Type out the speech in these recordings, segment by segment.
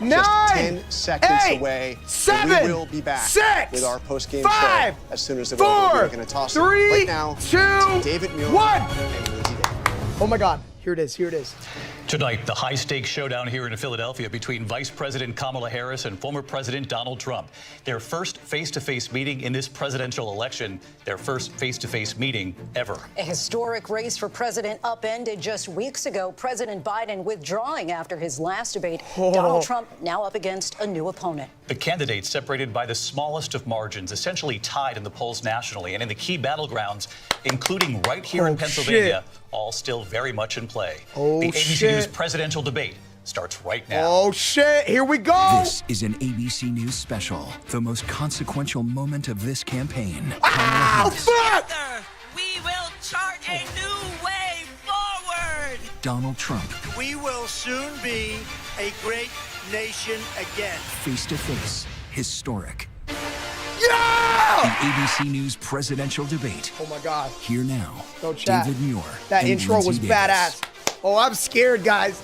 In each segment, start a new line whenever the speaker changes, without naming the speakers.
9,
just 10 seconds
8,
away.
7,
we will be back
6,
with our post-game
5,
show as soon as the
4,
we're going to toss
3,
it right now
2,
to David Muir
1.
and Lindsay Davis.
Oh my God, here it is, here it is.
Tonight, the high-stakes showdown here in Philadelphia between Vice President Kamala Harris and former President Donald Trump. Their first face-to-face meeting in this presidential election, their first face-to-face meeting ever.
A historic race for president upended just weeks ago. President Biden withdrawing after his last debate. Donald Trump now up against a new opponent.
The candidates separated by the smallest of margins, essentially tied in the polls nationally and in the key battlegrounds, including right here in Pennsylvania, all still very much in play. The ABC News presidential debate starts right now.
Oh shit, here we go!
This is an ABC News special, the most consequential moment of this campaign.
Oh, fuck!
Together, we will chart a new way forward.
Donald Trump.
We will soon be a great nation again.
Face to face, historic.
Yeah!
The ABC News presidential debate.
Oh my God.
Here now,
Go chat.
David Muir.
That
and
intro was
Lindsay Davis.
badass. Oh, I'm scared, guys.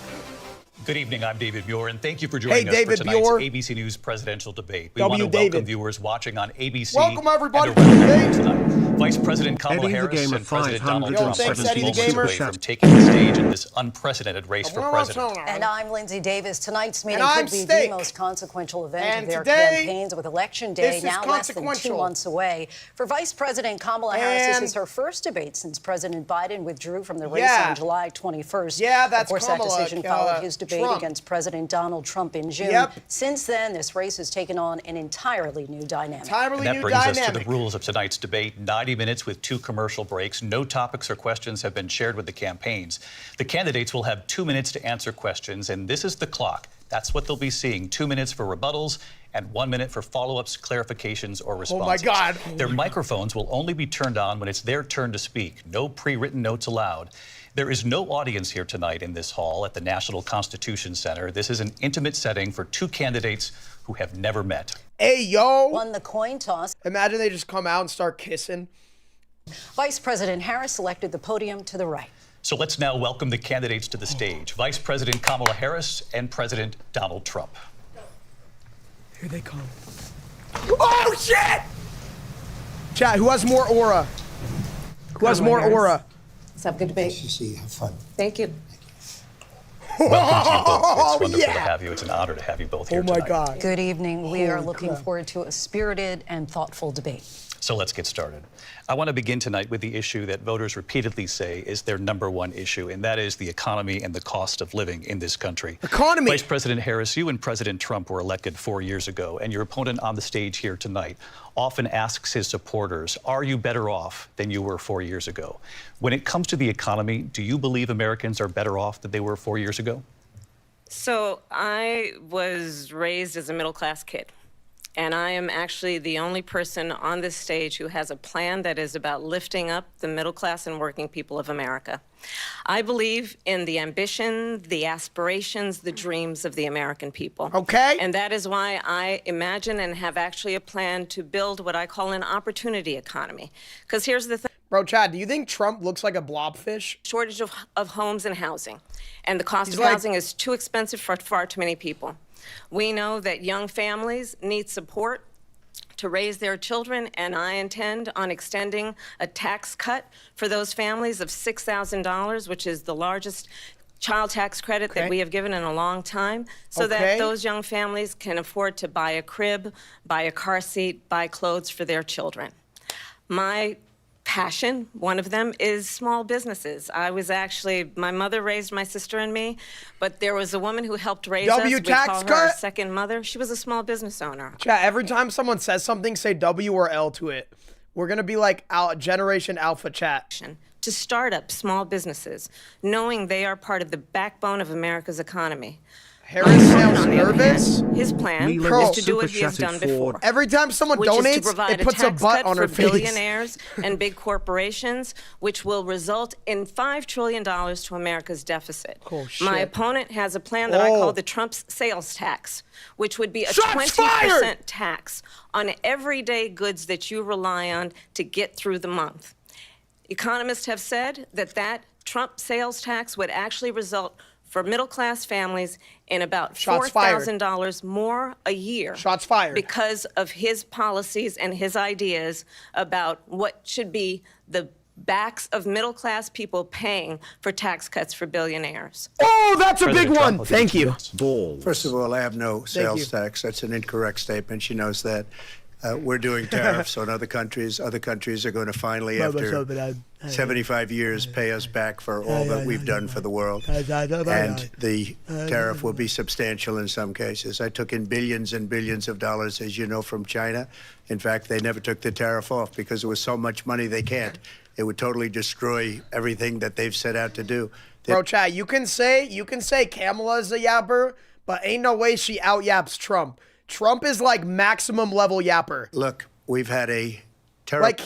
Good evening, I'm David Muir, and thank you for joining us
David
for tonight's
Muir.
ABC News presidential debate. We
W.
want to welcome
David.
viewers watching on ABC.
Welcome, everybody,
and
to the
around
game.
tonight. Vice President Kamala
Eddie the
Harris
Gamer
and President Donald
570
Trump are
Thanks,
just
Eddie the
moments
Gamer.
away from taking the stage in this unprecedented race for president.
And I'm Lindsay Davis. Tonight's meeting
And I'm
could be
Steak.
the most consequential event
And
of their
today,
campaigns, with Election Day
this is
now less than 2
consequential.
months away. For Vice President Kamala Harris, this
And-
is her first debate since President Biden withdrew from the race
Yeah.
on July 21st.
Yeah, that's
Of course,
Kamala,
that decision followed his debate
Trump.
against President Donald Trump in June.
Yep.
Since then, this race has taken on an entirely new dynamic.
Entirely
And that
new
brings us to
dynamic.
the rules of tonight's debate. 90 minutes with 2 commercial breaks. No topics or questions have been shared with the campaigns. The candidates will have 2 minutes to answer questions, and this is the clock. That's what they'll be seeing. 2 minutes for rebuttals and 1 minute for follow-ups, clarifications, or responses.
Oh my God.
Their microphones will only be turned on when it's their turn to speak. No pre-written notes allowed. There is no audience here tonight in this hall at the National Constitution Center. This is an intimate setting for 2 candidates who have never met.
Hey, yo.
Won the coin toss.
Imagine they just come out and start kissing.
Vice President Harris selected the podium to the right.
So let's now welcome the candidates to the stage. Vice President Kamala Harris and President Donald Trump.
Here they come. Oh, shit! Chat, who has more aura? Who has more aura?
Let's have a good debate.
Nice to see you. Have fun.
Thank you.
Welcome to you both. It's wonderful
yeah.
to have you. It's an honor to have you both here
Oh my
tonight.
God.
Good evening. We are
Holy
looking
crap.
forward to a spirited and thoughtful debate.
So let's get started. I want to begin tonight with the issue that voters repeatedly say is their #1 issue, and that is the economy and the cost of living in this country.
Economy.
Vice President Harris, you and President Trump were elected 4 years ago, and your opponent on the stage here tonight often asks his supporters, are you better off than you were 4 years ago? When it comes to the economy, do you believe Americans are better off than they were 4 years ago?
So I was raised as a middle-class kid, and I am actually the only person on this stage who has a plan that is about lifting up the middle class and working people of America. I believe in the ambition, the aspirations, the dreams of the American people.
Okay.
And that is why I imagine and have actually a plan to build what I call an opportunity economy. Because here's the thing.
Bro, Chad, do you think Trump looks like a blobfish?
Shortage of homes and housing. And the cost
He's
of
like-
housing is too expensive for far too many people. We know that young families need support to raise their children, and I intend on extending a tax cut for those families of $6,000, which is the largest child tax credit that we have given in a long time, so that those young families can afford to buy a crib, buy a car seat, buy clothes for their children. My passion, one of them, is small businesses. My mother raised my sister and me, but there was a woman who helped raise us. We
tax
call her our
cut?
second mother. She was a small business owner.
Chat, every time someone says something, say W or L to it. We're going to be like Generation Alpha chat.
To start up small businesses, knowing they are part of the backbone of America's economy.
Harris sounds
On the other
nervous.
hand, his plan
Mila
is to do what he has
super
done
chatted
before.
for-
Every time someone
Which is to
donates,
provide
it puts a
tax
butt
cut
on her
for
face.
billionaires and big corporations, which will result in $5 trillion to America's deficit.
Oh, shit.
My opponent has a plan that I call the Trump's sales tax, which would be a
Shots
20%
fired!
tax on everyday goods that you rely on to get through the month. Economists have said that Trump sales tax would actually result for middle-class families in about
Shots fired.
$4,000 more a year.
Shots fired.
Because of his policies and his ideas about what should be the backs of middle-class people paying for tax cuts for billionaires.
Oh, that's a big
President Trump
one.
will
Thank
give
you.
us balls.
First of all, I have no
you.
sales tax. That's an incorrect statement. She knows that. We're doing tariffs on other countries. Other countries are going to finally, after 75 years, pay us back for all that we've done for the world. And the tariff will be substantial in some cases. I took in billions and billions of dollars, as you know, from China. In fact, they never took the tariff off because it was so much money they can't. It would totally destroy everything that they've set out to do.
Bro, Chad, you can say Kamala's a yapper, but ain't no way she out-yaps Trump. Trump is like maximum level yapper.
Look, we've had a terrible...
Like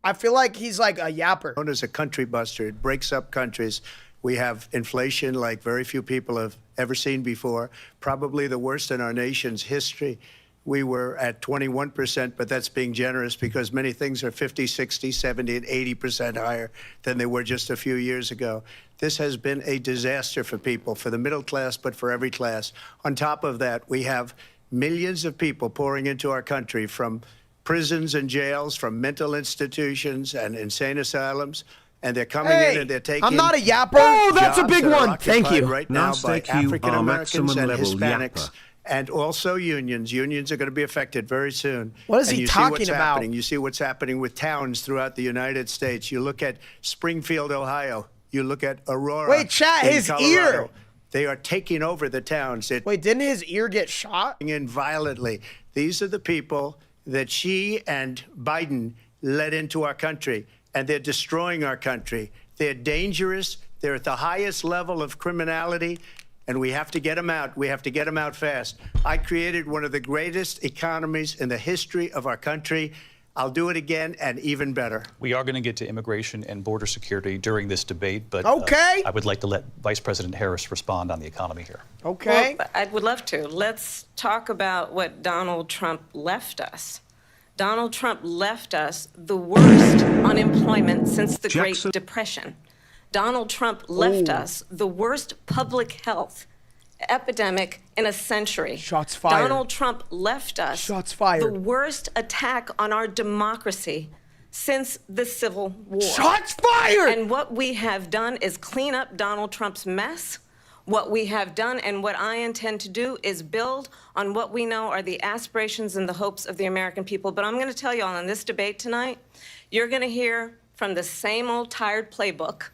I feel like he's like a yapper.
Known as a country buster. It breaks up countries. We have inflation like very few people have ever seen before, probably the worst in our nation's history. We were at 21%, but that's being generous because many things are 50, 60, 70, and 80% higher than they were just a few years ago. This has been a disaster for people, for the middle class, but for every class. On top of that, we have millions of people pouring into our country from prisons and jails, from mental institutions and insane asylums. And they're coming in and they're taking...
I'm not a yapper. Oh, that's a big one. Thank you.
Right now by African Americans and Hispanics. And also unions. Unions are going to be affected very soon.
What is he talking about?
Happening. You see what's happening with towns throughout the United States. You look at Springfield, Ohio. You look at Aurora.
Wait, chat,
in
his
Colorado.
ear.
They are taking over the towns.
Wait, didn't his ear get shot?
In violently. These are the people that she and Biden led into our country, and they're destroying our country. They're dangerous. They're at the highest level of criminality. And we have to get them out. We have to get them out fast. I created one of the greatest economies in the history of our country. I'll do it again and even better.
We are going to get to immigration and border security during this debate, but
I
would like to let Vice President Harris respond on the economy here.
Okay.
Well, I would love to. Let's talk about what Donald Trump left us. Donald Trump left us the worst unemployment since the Great Depression. Donald Trump left us the worst public health epidemic in a century.
Shots fired.
Donald Trump left us
Shots fired.
the worst attack on our democracy since the Civil War.
Shots fired!
And what we have done is clean up Donald Trump's mess. What we have done and what I intend to do is build on what we know are the aspirations and the hopes of the American people. But I'm going to tell you all in this debate tonight, you're going to hear from the same old tired playbook.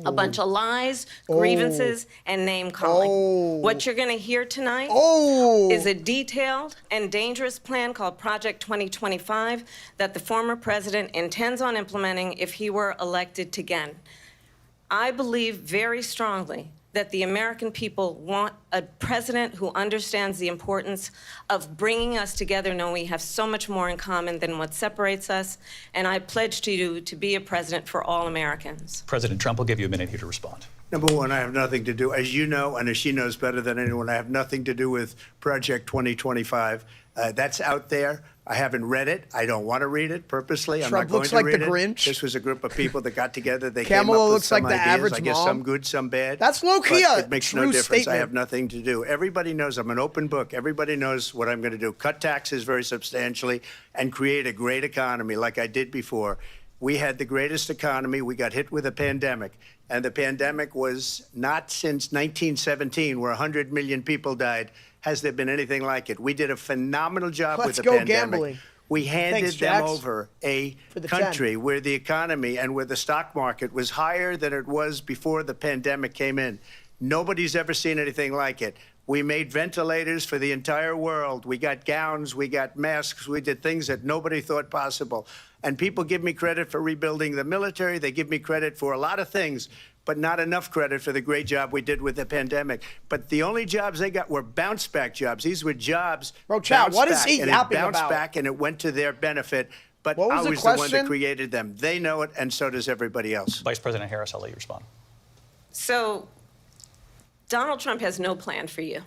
A bunch of lies, grievances, and name-calling. What you're going to hear tonight is a detailed and dangerous plan called Project 2025 that the former president intends on implementing if he were elected again. I believe very strongly that the American people want a president who understands the importance of bringing us together, knowing we have so much more in common than what separates us. And I pledge to you to be a president for all Americans.
President Trump will give you a minute here to respond.
Number one, I have nothing to do, as you know, and as she knows better than anyone, I have nothing to do with Project 2025. That's out there. I haven't read it. I don't want to read it purposely. I'm not going to read it.
Trump looks like the Grinch.
This was a group of people that got together. They
Kamala
came up with
looks
some
like the
ideas.
average
I guess
mom.
some good, some bad.
That's low-key
But
a
it makes
true
no difference.
statement.
I have nothing to do. Everybody knows I'm an open book. Everybody knows what I'm going to do. Cut taxes very substantially and create a great economy like I did before. We had the greatest economy. We got hit with a pandemic. And the pandemic was not since 1917, where 100 million people died, has there been anything like it. We did a phenomenal job with the pandemic.
Gambling.
We handed them over a country
10.
where the economy and where the stock market was higher than it was before the pandemic came in. Nobody's ever seen anything like it. We made ventilators for the entire world. We got gowns, we got masks, we did things that nobody thought possible. And people give me credit for rebuilding the military. They give me credit for a lot of things, but not enough credit for the great job we did with the pandemic. But the only jobs they got were bounce back jobs. These were jobs.
Bro, Chad, what is he
and
yapping
it bounced
about?
back and it went to their benefit. But
What was
I
the
was the one
question?
that created them. They know it, and so does everybody else.
Vice President Harris, I'll let you respond.
So Donald Trump has no plan for you.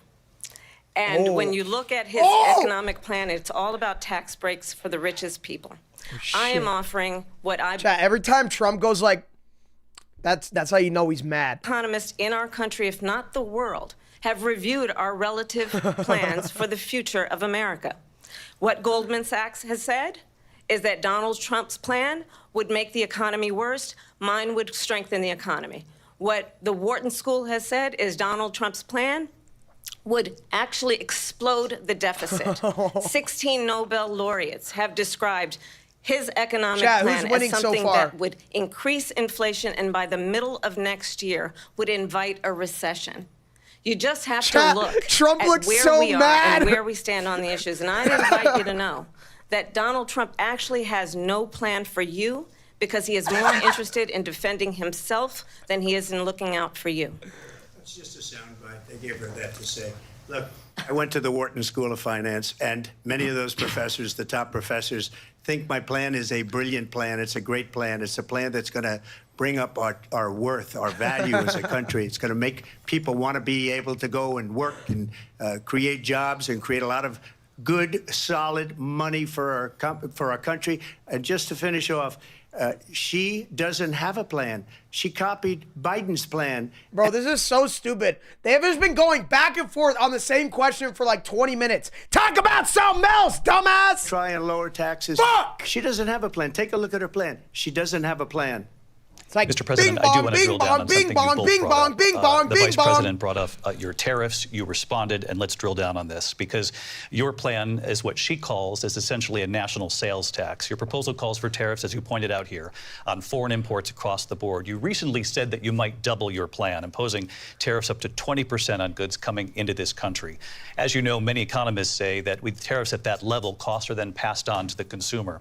And when you look at his economic plan, it's all about tax breaks for the richest people. I am offering what I...
Chat, every time Trump goes like, That's how you know he's mad.
Economists in our country, if not the world, have reviewed our relative plans for the future of America. What Goldman Sachs has said is that Donald Trump's plan would make the economy worse. Mine would strengthen the economy. What the Wharton School has said is Donald Trump's plan would actually explode the deficit. 16 Nobel laureates have described his economic plan as something that would increase inflation and by the middle of next year would invite a recession. You just have to look at where we are and where we stand on the issues. And I'd invite you to know that Donald Trump actually has no plan for you because he is more interested in defending himself than he is in looking out for you.
It's just a soundbite. They gave her that to say. Look, I went to the Wharton School of Finance, and many of those professors, the top professors, think my plan is a brilliant plan. It's a great plan. It's a plan that's going to bring up our worth, our value as a country. It's going to make people want to be able to go and work and create jobs and create a lot of good, solid money for our country. And just to finish off, she doesn't have a plan. She copied Biden's plan.
Bro, this is so stupid. They have just been going back and forth on the same question for like 20 minutes. Talk about something else, dumbass!
Try and lower taxes.
Fuck!
She doesn't have a plan. Take a look at her plan. She doesn't have a plan.
It's like,
Mr. President,
bing,
I do
bong,
want to drill down on something you both brought up. The Vice President brought up your tariffs. You responded, and let's drill down on this because your plan is what she calls is essentially a national sales tax. Your proposal calls for tariffs, as you pointed out here, on foreign imports across the board. You recently said that you might double your plan, imposing tariffs up to 20% on goods coming into this country. As you know, many economists say that with tariffs at that level, costs are then passed on to the consumer.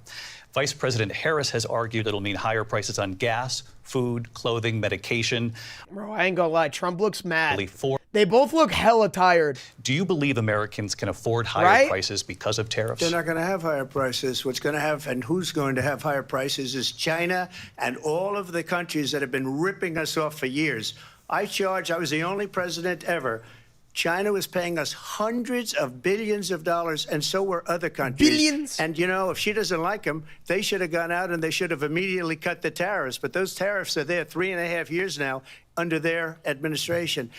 Vice President Harris has argued it'll mean higher prices on gas, food, clothing, medication.
Bro, I ain't gonna lie, Trump looks mad. They both look hella tired.
Do you believe Americans can afford higher prices because of tariffs?
They're not going to have higher prices. What's going to have and who's going to have higher prices is China and all of the countries that have been ripping us off for years. I was the only president ever. China was paying us hundreds of billions of dollars, and so were other countries.
Billions?
And, you know, if she doesn't like them, they should have gone out and they should have immediately cut the tariffs. But those tariffs are there 3.5 years now under their administration.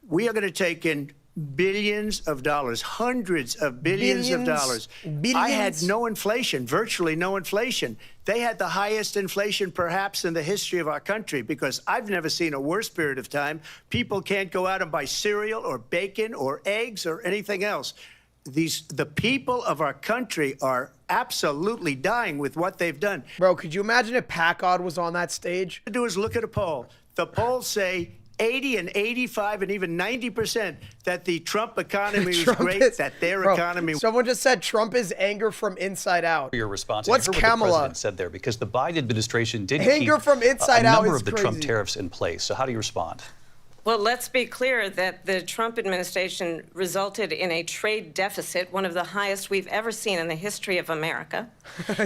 We are going to take in billions of dollars, hundreds of billions of dollars. I had no inflation, virtually no inflation. They had the highest inflation perhaps in the history of our country because I've never seen a worse period of time. People can't go out and buy cereal or bacon or eggs or anything else. The people of our country are absolutely dying with what they've done.
Bro, could you imagine if Packard was on that stage?
What to do is look at a poll. The polls say 80 and 85 and even 90% that the Trump economy is great, that their economy...
Someone just said Trump is anger from inside out.
Your response.
What's
Kamala? What the president said there, because the Biden administration did
anger
keep
from inside
a
out
number
is
of the
crazy.
Trump tariffs in place. So how do you respond?
Well, let's be clear that the Trump administration resulted in a trade deficit, one of the highest we've ever seen in the history of America.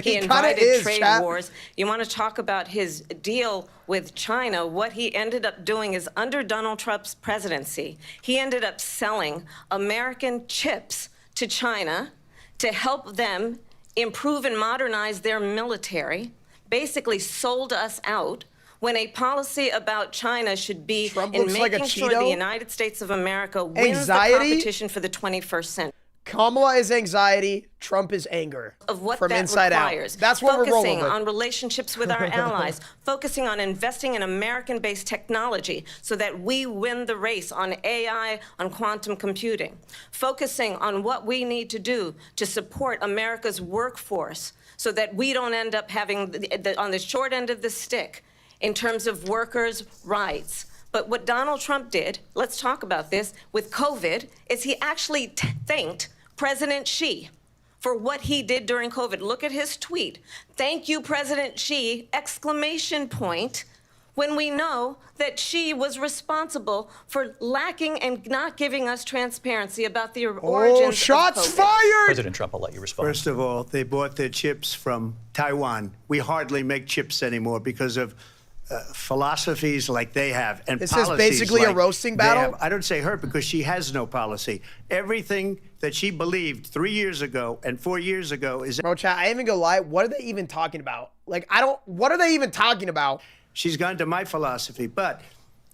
He invited trade wars. You want to talk about his deal with China? What he ended up doing is under Donald Trump's presidency, he ended up selling American chips to China to help them improve and modernize their military, basically sold us out. When a policy about China should be in making sure the United States of America wins the competition for the 21st century.
Kamala is anxiety, Trump is anger.
Of what
from
that
inside
requires.
out. That's what we're rolling with.
Focusing on relationships with our allies, focusing on investing in American-based technology so that we win the race on AI, on quantum computing, focusing on what we need to do to support America's workforce so that we don't end up having, on the short end of the stick, in terms of workers' rights. But what Donald Trump did, let's talk about this, with COVID, is he actually thanked President Xi for what he did during COVID. Look at his tweet. Thank you, President Xi, exclamation point, when we know that Xi was responsible for lacking and not giving us transparency about the origins of
shots
COVID.
fired!
President Trump, I'll let you respond.
First of all, they bought their chips from Taiwan. We hardly make chips anymore because of philosophies like they have and
this
policies.
This is basically a roasting battle?
I don't say her because she has no policy. Everything that she believed 3 years ago and 4 years ago is...
Bro, chat, I ain't even gonna lie. What are they even talking about? Like, what are they even talking about?
She's gone to my philosophy. But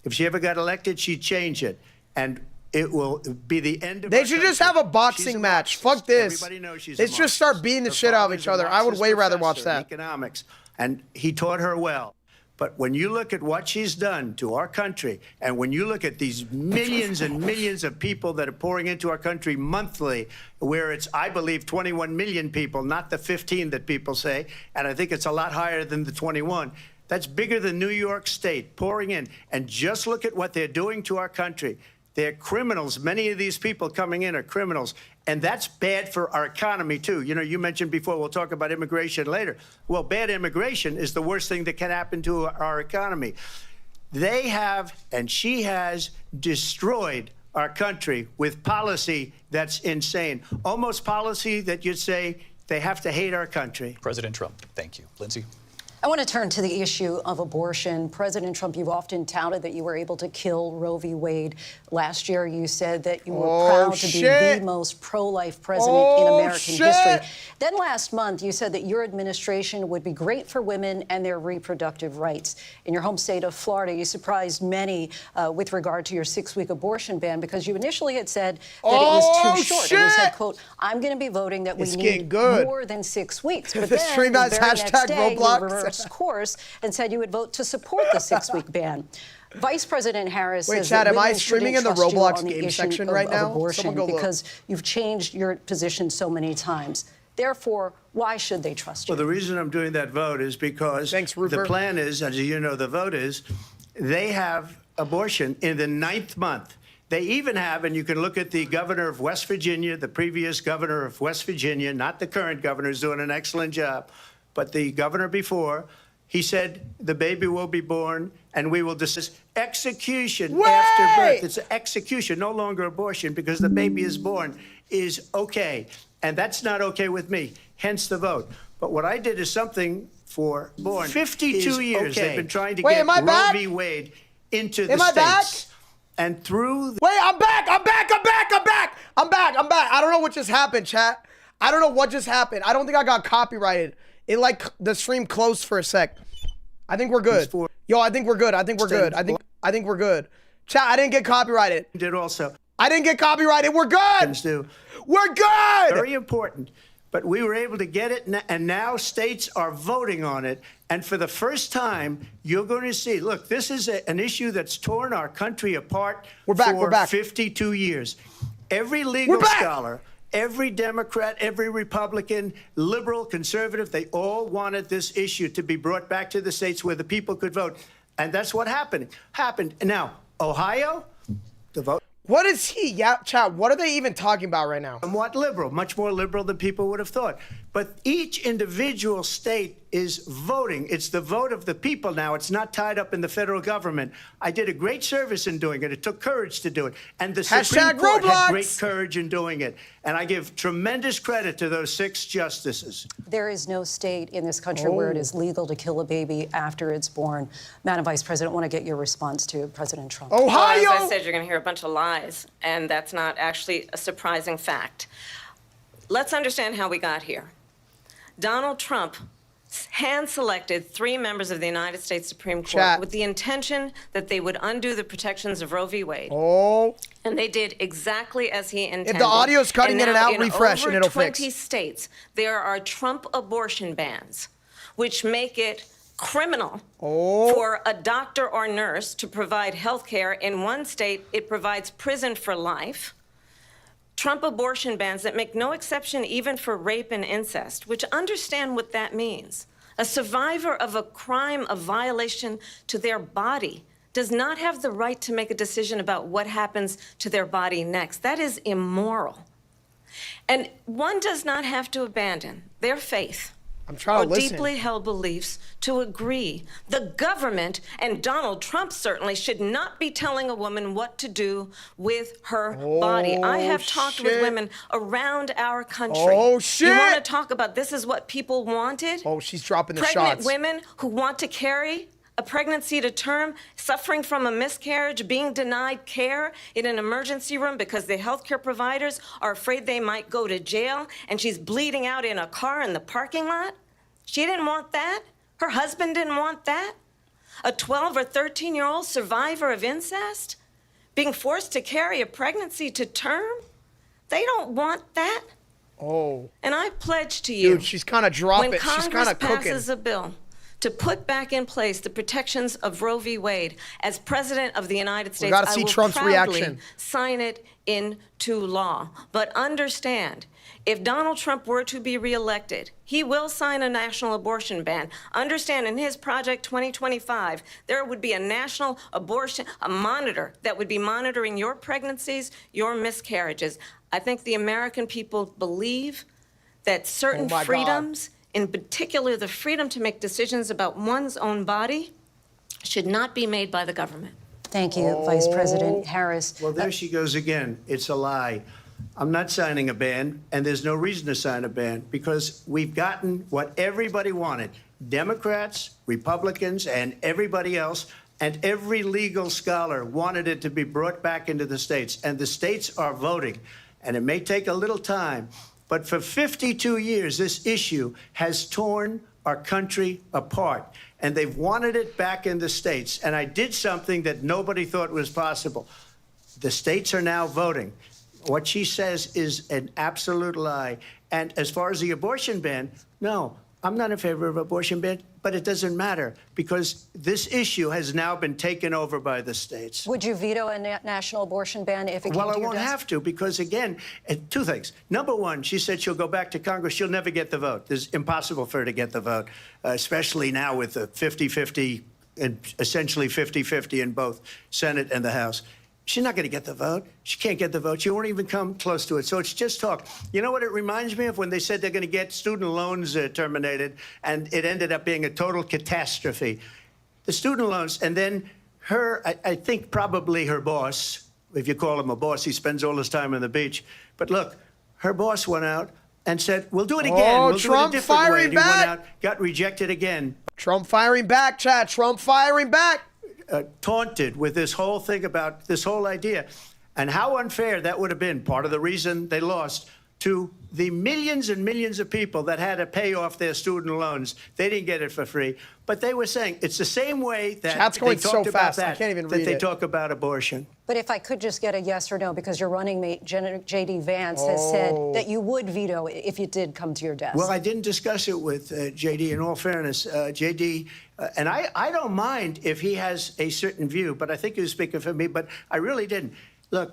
if she ever got elected, she'd change it. And it will be the end of
They
our
should just
country.
have a boxing match. Fuck this.
Everybody knows she's
Let's
a
just start
Marxist.
beating the
Her
shit out of
father's
each
a
other. I would
Marxist
way rather watch
professor in
that.
Economics, and he taught her well. But when you look at what she's done to our country, and when you look at these millions and millions of people that are pouring into our country monthly, where it's, I believe, 21 million people, not the 15 that people say, and I think it's a lot higher than the 21. That's bigger than New York State pouring in. And just look at what they're doing to our country. They're criminals. Many of these people coming in are criminals. And that's bad for our economy, too. You know, you mentioned before, we'll talk about immigration later. Well, bad immigration is the worst thing that can happen to our economy. They have, and she has, destroyed our country with policy that's insane. Almost policy that you'd say they have to hate our country.
President Trump, thank you. Lindsay?
I want to turn to the issue of abortion. President Trump, you've often touted that you were able to kill Roe v. Wade. Last year, you said that you were proud to be the most pro-life president in American history. Then last month, you said that your administration would be great for women and their reproductive rights. In your home state of Florida, you surprised many with regard to your 6-week abortion ban because you initially had said that it was too short. And you said, quote, I'm going to be voting that we need more than 6 weeks. But then
Stream
the
has
very next
hashtag
day, you
Roblox.
reversed course and said you would vote to support the 6-week ban. Vice President Harris says
Chad,
that
am I
women
streaming in
shouldn't
the
trust you
Roblox
on the
game
issue
section
of
right now?
abortion
Someone go look.
because you've changed your position so many times. Therefore, why should they trust you?
Well, the reason I'm doing that vote is because the plan is, as you know, the vote is, they have abortion in the 9th month. They even have, and you can look at the governor of West Virginia, the previous governor of West Virginia, not the current governor, who's doing an excellent job, but the governor before, he said the baby will be born and we will discuss execution after birth. It's execution, no longer abortion, because the baby is born is okay. And that's not okay with me, hence the vote. But what I did is something for born. 52 years they've been trying to get Roe v. Wade into the states. And through...
I'm back. I don't know what just happened, chat. I don't know what just happened. I don't think I got copyrighted. It like the stream closed for a sec. I think we're good. Yo, I think we're good. I think we're good. Chat, I didn't get copyrighted.
Did also.
I didn't get copyrighted. We're good. We're good.
Very important. But we were able to get it, and now states are voting on it. And for the first time, you're going to see, look, this is an issue that's torn our country apart for 52 years. Every legal scholar, every Democrat, every Republican, liberal, conservative, they all wanted this issue to be brought back to the states where the people could vote. And that's what happened. Now, Ohio, the vote.
What is he? Yeah, chat, what are they even talking about right now?
Somewhat liberal, much more liberal than people would have thought. But each individual state is voting. It's the vote of the people now. It's not tied up in the federal government. I did a great service in doing it. It took courage to do it. And the Supreme Court had great courage in doing it. And I give tremendous credit to those 6 justices.
There is no state in this country where it is legal to kill a baby after it's born. Madam Vice President, I want to get your response to President Trump.
Ohio!
Well, as I said, you're going to hear a bunch of lies, and that's not actually a surprising fact. Let's understand how we got here. Donald Trump hand-selected 3 members of the United States Supreme Court with the intention that they would undo the protections of Roe v. Wade. And they did exactly as he intended.
If the audio's cutting in and out, refresh and it'll fix.
In over 20 states, there are Trump abortion bans, which make it criminal for a doctor or nurse to provide health care. In one state, it provides prison for life. Trump abortion bans that make no exception even for rape and incest, which understand what that means. A survivor of a crime of violation to their body does not have the right to make a decision about what happens to their body next. That is immoral. And one does not have to abandon their faith or deeply held beliefs to agree. The government, and Donald Trump certainly, should not be telling a woman what to do with her body. I have talked with women around our country. You want to talk about this is what people wanted?
She's dropping the
Pregnant
shots.
women who want to carry a pregnancy to term, suffering from a miscarriage, being denied care in an emergency room because the healthcare providers are afraid they might go to jail, and she's bleeding out in a car in the parking lot. She didn't want that. Her husband didn't want that. A 12 or 13-year-old survivor of incest being forced to carry a pregnancy to term? They don't want that.
Oh.
And I pledge to you,
Dude, she's kind of dropping.
when
She's kind
Congress
of cooking.
passes a bill to put back in place the protections of Roe v. Wade, as President of the United States,
gotta
I
see
will
Trump's
proudly
reaction.
sign it into law. But understand, if Donald Trump were to be reelected, he will sign a national abortion ban. Understand, in his Project 2025, there would be a national abortion, a monitor that would be monitoring your pregnancies, your miscarriages. I think the American people believe that certain
Oh my God.
freedoms, in particular the freedom to make decisions about one's own body, should not be made by the government.
Thank you, Vice President Harris.
Well, there she goes again. It's a lie. I'm not signing a ban, and there's no reason to sign a ban because we've gotten what everybody wanted. Democrats, Republicans, and everybody else, and every legal scholar wanted it to be brought back into the states, and the states are voting. And it may take a little time, but for 52 years, this issue has torn our country apart, and they've wanted it back in the states. And I did something that nobody thought was possible. The states are now voting. What she says is an absolute lie. And as far as the abortion ban, no, I'm not in favor of abortion ban, but it doesn't matter because this issue has now been taken over by the states.
Would you veto a national abortion ban if it came
Well,
to
I
your
won't
desk?
have to because, again, two things. Number one, she said she'll go back to Congress. She'll never get the vote. It's impossible for her to get the vote, especially now with the 50-50 and essentially 50-50 in both Senate and the House. She's not going to get the vote. She can't get the vote. She won't even come close to it. So it's just talk. You know what it reminds me of? When they said they're going to get student loans terminated, and it ended up being a total catastrophe. The student loans, and then her, I think probably her boss, if you call him a boss, he spends all his time on the beach. But look, her boss went out and said, we'll do it again.
Oh,
We'll
Trump
do it a different way.
firing
And he
back.
went out, got rejected again.
Trump firing back, Chad. Trump firing back.
Taunted with this whole thing about this whole idea and how unfair that would have been. Part of the reason they lost to the millions and millions of people that had to pay off their student loans. They didn't get it for free, but they were saying it's the same way that
Chat's
they
going
talked
so
about
fast, I
that,
can't even
that
read
they
it.
talk about abortion.
But if I could just get a yes or no, because your running mate, J.D. Vance, has said that you would veto it if it did come to your desk.
Well, I didn't discuss it with J.D. In all fairness, J.D. And I don't mind if he has a certain view, but I think he was speaking for me, but I really didn't. Look,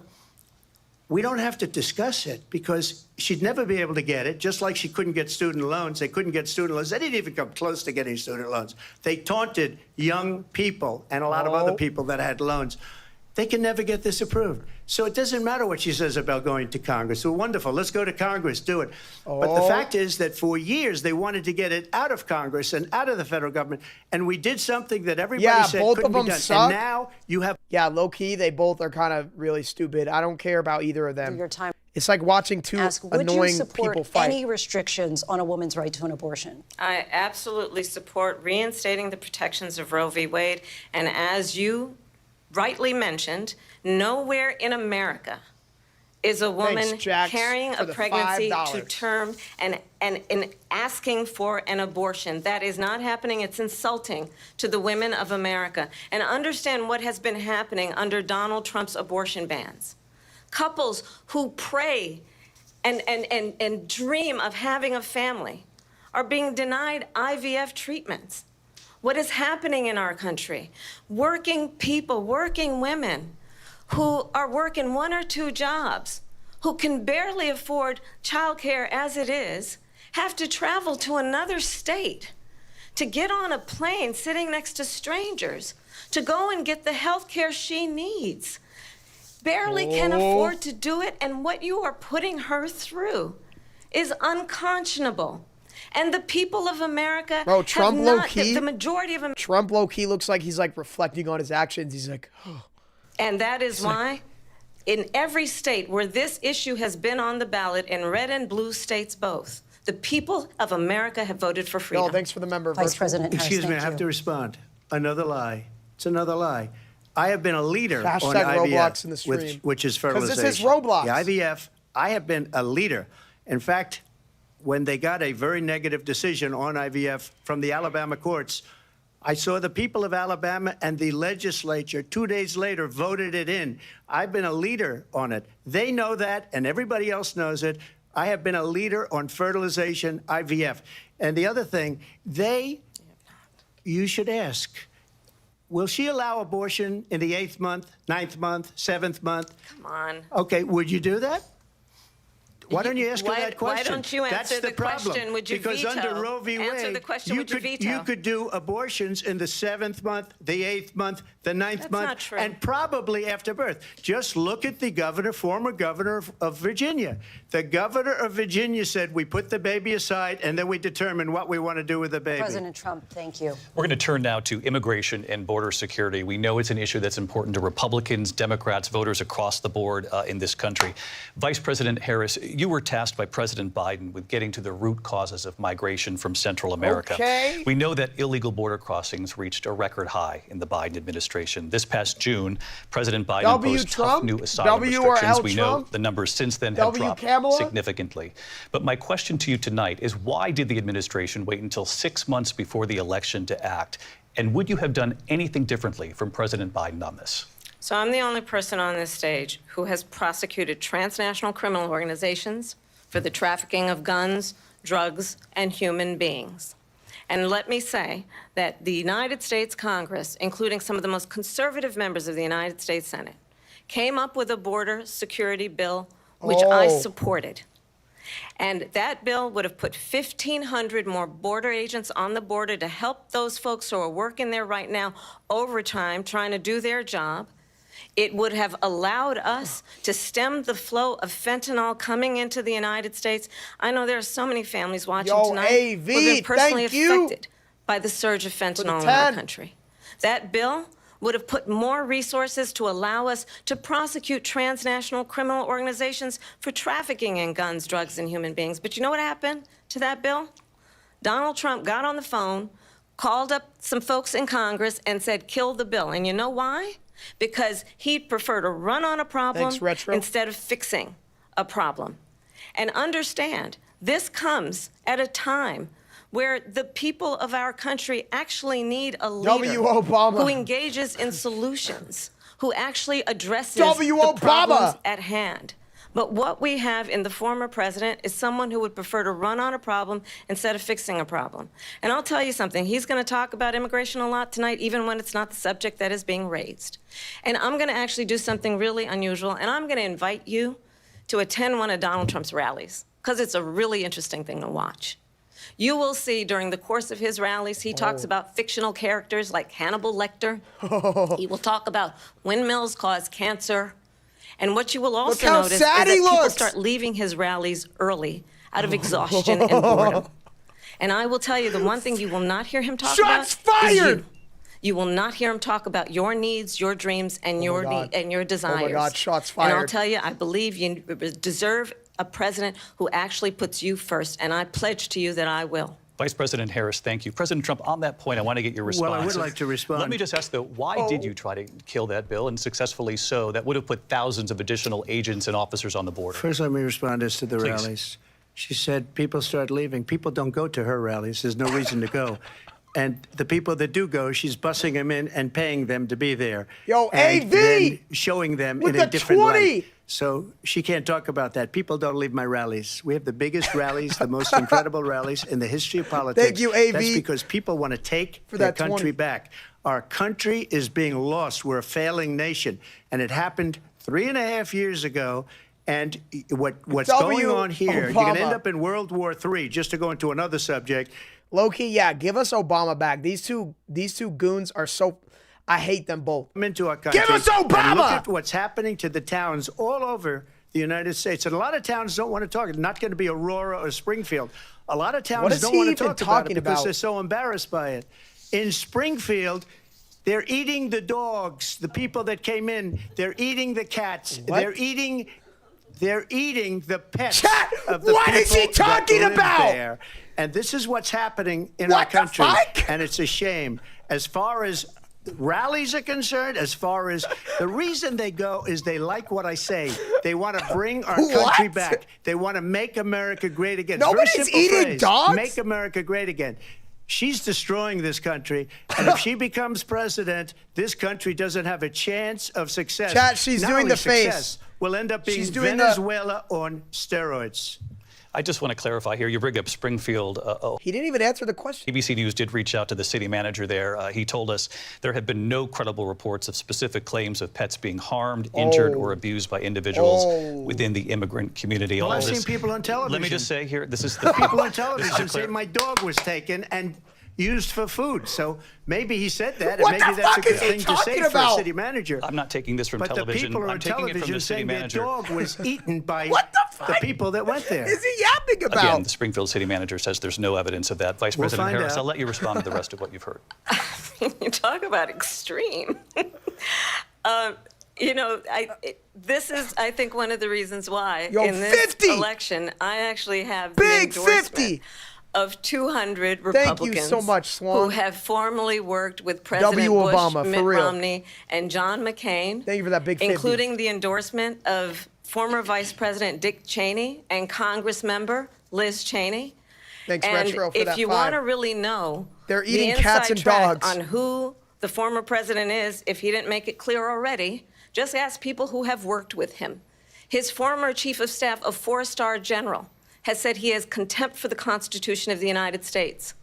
we don't have to discuss it because she'd never be able to get it, just like she couldn't get student loans. They couldn't get student loans. They didn't even come close to getting student loans. They taunted young people and a lot of other people that had loans. They can never get this approved. So it doesn't matter what she says about going to Congress. Well, wonderful. Let's go to Congress. Do it. But the fact is that for years they wanted to get it out of Congress and out of the federal government. And we did something that everybody said
both
couldn't
of them
be done.
suck.
And now you have...
Yeah, low key, they both are kind of really stupid. I don't care about either of them.
Your time.
It's like watching two
Ask, would you
annoying
support
people fight.
any restrictions on a woman's right to an abortion?
I absolutely support reinstating the protections of Roe v. Wade. And as you rightly mentioned, nowhere in America is a woman
Jax,
carrying
for
a
the
pregnancy
$5.
to term and asking for an abortion. That is not happening. It's insulting to the women of America. And understand what has been happening under Donald Trump's abortion bans. Couples who pray and dream of having a family are being denied IVF treatments. What is happening in our country? Working people, working women who are working 1 or 2 jobs, who can barely afford childcare as it is, have to travel to another state to get on a plane sitting next to strangers to go and get the health care she needs. Barely can afford to do it, and what you are putting her through is unconscionable. And the people of America
Bro, Trump
have not,
low-key-
the majority of them.
Trump low-key looks like he's like reflecting on his actions. He's like, oh.
And that is why in every state where this issue has been on the ballot, in red and blue states both, the people of America have voted for freedom.
No, thanks for the member.
Vice
Virtual.
President Harris,
Excuse me, I
thank
have
you.
to respond. Another lie. It's another lie. I have been a leader on
Hashtag
IVF,
Roblox in the stream.
which is
'Cause
fertilization.
this is Roblox.
The IVF, I have been a leader. In fact, when they got a very negative decision on IVF from the Alabama courts, I saw the people of Alabama and the legislature 2 days later voted it in. I've been a leader on it. They know that, and everybody else knows it. I have been a leader on fertilization, IVF. And the other thing, you should ask, will she allow abortion in the 8th month, 9th month, 7th month?
Come on.
Okay, would you do that? Why don't you ask her that question?
Why don't you answer
That's the
question?
problem.
Would you
because
veto?
under Roe v. Wade,
Answer the question, would you veto?
you could do abortions in the 7th month, the 8th month, the 9th
That's
month,
not true.
and probably after birth. Just look at the governor, former governor of Virginia. The governor of Virginia said, we put the baby aside, and then we determine what we want to do with the baby.
President Trump, thank you.
We're going to turn now to immigration and border security. We know it's an issue that's important to Republicans, Democrats, voters across the board in this country. Vice President Harris, you were tasked by President Biden with getting to the root causes of migration from Central America.
Okay.
We know that illegal border crossings reached a record high in the Biden administration. This past June, President Biden imposed tough new asylum restrictions. We know the numbers since then have dropped significantly. But my question to you tonight is, why did the administration wait until 6 months before the election to act? And would you have done anything differently from President Biden on this?
So I'm the only person on this stage who has prosecuted transnational criminal organizations for the trafficking of guns, drugs, and human beings. And let me say that the United States Congress, including some of the most conservative members of the United States Senate, came up with a border security bill, which I supported. And that bill would have put 1,500 more border agents on the border to help those folks who are working there right now overtime, trying to do their job. It would have allowed us to stem the flow of fentanyl coming into the United States. I know there are so many families watching tonight who have been personally affected by the surge of fentanyl in our country. That bill would have put more resources to allow us to prosecute transnational criminal organizations for trafficking in guns, drugs, and human beings. But you know what happened to that bill? Donald Trump got on the phone, called up some folks in Congress, and said, kill the bill. And you know why? Because he'd prefer to run on a problem instead of fixing a problem. And understand, this comes at a time where the people of our country actually need a leader who engages in solutions, who actually addresses the problems at hand. But what we have in the former president is someone who would prefer to run on a problem instead of fixing a problem. And I'll tell you something, he's going to talk about immigration a lot tonight, even when it's not the subject that is being raised. And I'm going to actually do something really unusual, and I'm going to invite you to attend one of Donald Trump's rallies, because it's a really interesting thing to watch. You will see during the course of his rallies, he talks about fictional characters like Hannibal Lecter. He will talk about windmills cause cancer. And what you will also notice is that people start leaving his rallies early out of exhaustion and boredom. And I will tell you, the one thing you will not hear him talk about is you. You will not hear him talk about your needs, your dreams, and your desires.
Oh my God, shots fired.
And I'll tell you, I believe you deserve a president who actually puts you first, and I pledge to you that I will.
Vice President Harris, thank you. President Trump, on that point, I want to get your response.
Well, I would like to respond.
Let me just ask, though, why did you try to kill that bill, and successfully so? That would have put thousands of additional agents and officers on the border.
First, let me respond as to the rallies. She said people start leaving. People don't go to her rallies. There's no reason to go. And the people that do go, she's bussing them in and paying them to be there.
Yo,
and
AV!
then showing them
With
in a
the
different
20!
light. So she can't talk about that. People don't leave my rallies. We have the biggest rallies, the most incredible rallies in the history of politics.
Thank you, AV.
That's because people want to take their country back. Our country is being lost. We're a failing nation. And it happened 3.5 years ago. And what's going on here, you're going to end up in World War III, just to go into another subject.
Low-key, yeah, give us Obama back. These two goons are so... I hate them both.
Come into our country.
Give us Obama!
And look at what's happening to the towns all over the United States. And a lot of towns don't want to talk. It's not going to be Aurora or Springfield. A lot of towns don't want to talk about it because they're so embarrassed by it. In Springfield, they're eating the dogs, the people that came in. They're eating the cats.
What?
They're eating the pets of the people
what is he talking
that live
about?
there. And this is what's happening in our country. And it's a shame. As far as rallies are concerned, as far as the reason they go is they like what I say. They want to bring our country back. They want to make America great again.
Nobody's eating dogs?
Make America great again. She's destroying this country, and if she becomes president, this country doesn't have a chance of success.
Chat, she's
Not
doing
only
the
success,
face.
We'll end up being
She's doing
Venezuela on steroids.
I just want to clarify here. You bring up Springfield.
He didn't even answer the question.
ABC News did reach out to the city manager there. He told us there have been no credible reports of specific claims of pets being harmed, injured, or abused by individuals within the immigrant community.
Well,
All
I've
this,
seen people on television.
Let me just say here, this is the
People on television say my dog was taken and used for food. So maybe he said that, and
What
maybe
the
that's a
fuck
good
is he
thing to say
talking
for a
about?
city manager.
I'm not taking this from
But
television.
the people are
I'm
on
taking it from
television
the city
saying their
manager.
dog was eaten by
What the fuck?
the people that went there.
Is he yapping about?
Again, the Springfield city manager says there's no evidence of that. Vice
We'll
President
find
Harris,
out.
I'll let you respond to the rest of what you've heard.
You talk about extreme. This is, I think, one of the reasons why
Yo,
in this
50!
election I actually have
Big
the endorsement
50!
of 200
Thank
Republicans
you so much, Swan.
who have formally worked with President
W.
Bush,
Obama, for
Mitt
real.
Romney, and John McCain.
Thank you for that big 50.
Including the endorsement of former Vice President Dick Cheney and Congress member Liz Cheney.
Thanks,
And
Retro, for
if
that
you
5.
want to really know
They're
the
eating
inside
cats and
track
dogs.
on who the former president is, if he didn't make it clear already, just ask people who have worked with him. His former chief of staff, a 4-star general, has said he has contempt for the Constitution of the United States.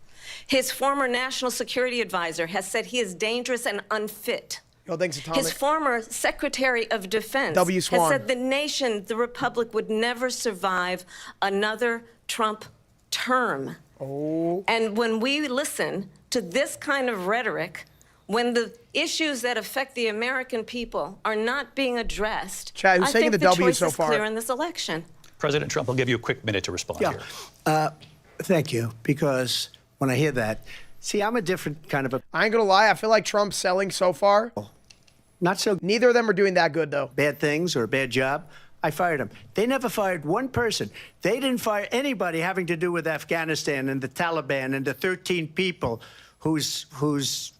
His former national security advisor has said he is dangerous and unfit.
Yo, thanks, Atomic.
His former Secretary of Defense
W.
has
Swan.
said the nation, the republic, would never survive another Trump term.
Oh.
And when we listen to this kind of rhetoric, when the issues that affect the American people are not being addressed,
Chad, who's
I
taking
think
the W
choice
so
is
far?
clear in this election.
President Trump, I'll give you a quick minute to respond here.
Thank you, because when I hear that, see, I'm a different kind of a
I ain't gonna lie, I feel like Trump's selling so far.
not so
Neither of them are doing that good, though.
bad things or a bad job. I fired them. They never fired one person. They didn't fire anybody having to do with Afghanistan and the Taliban and the 13 people who's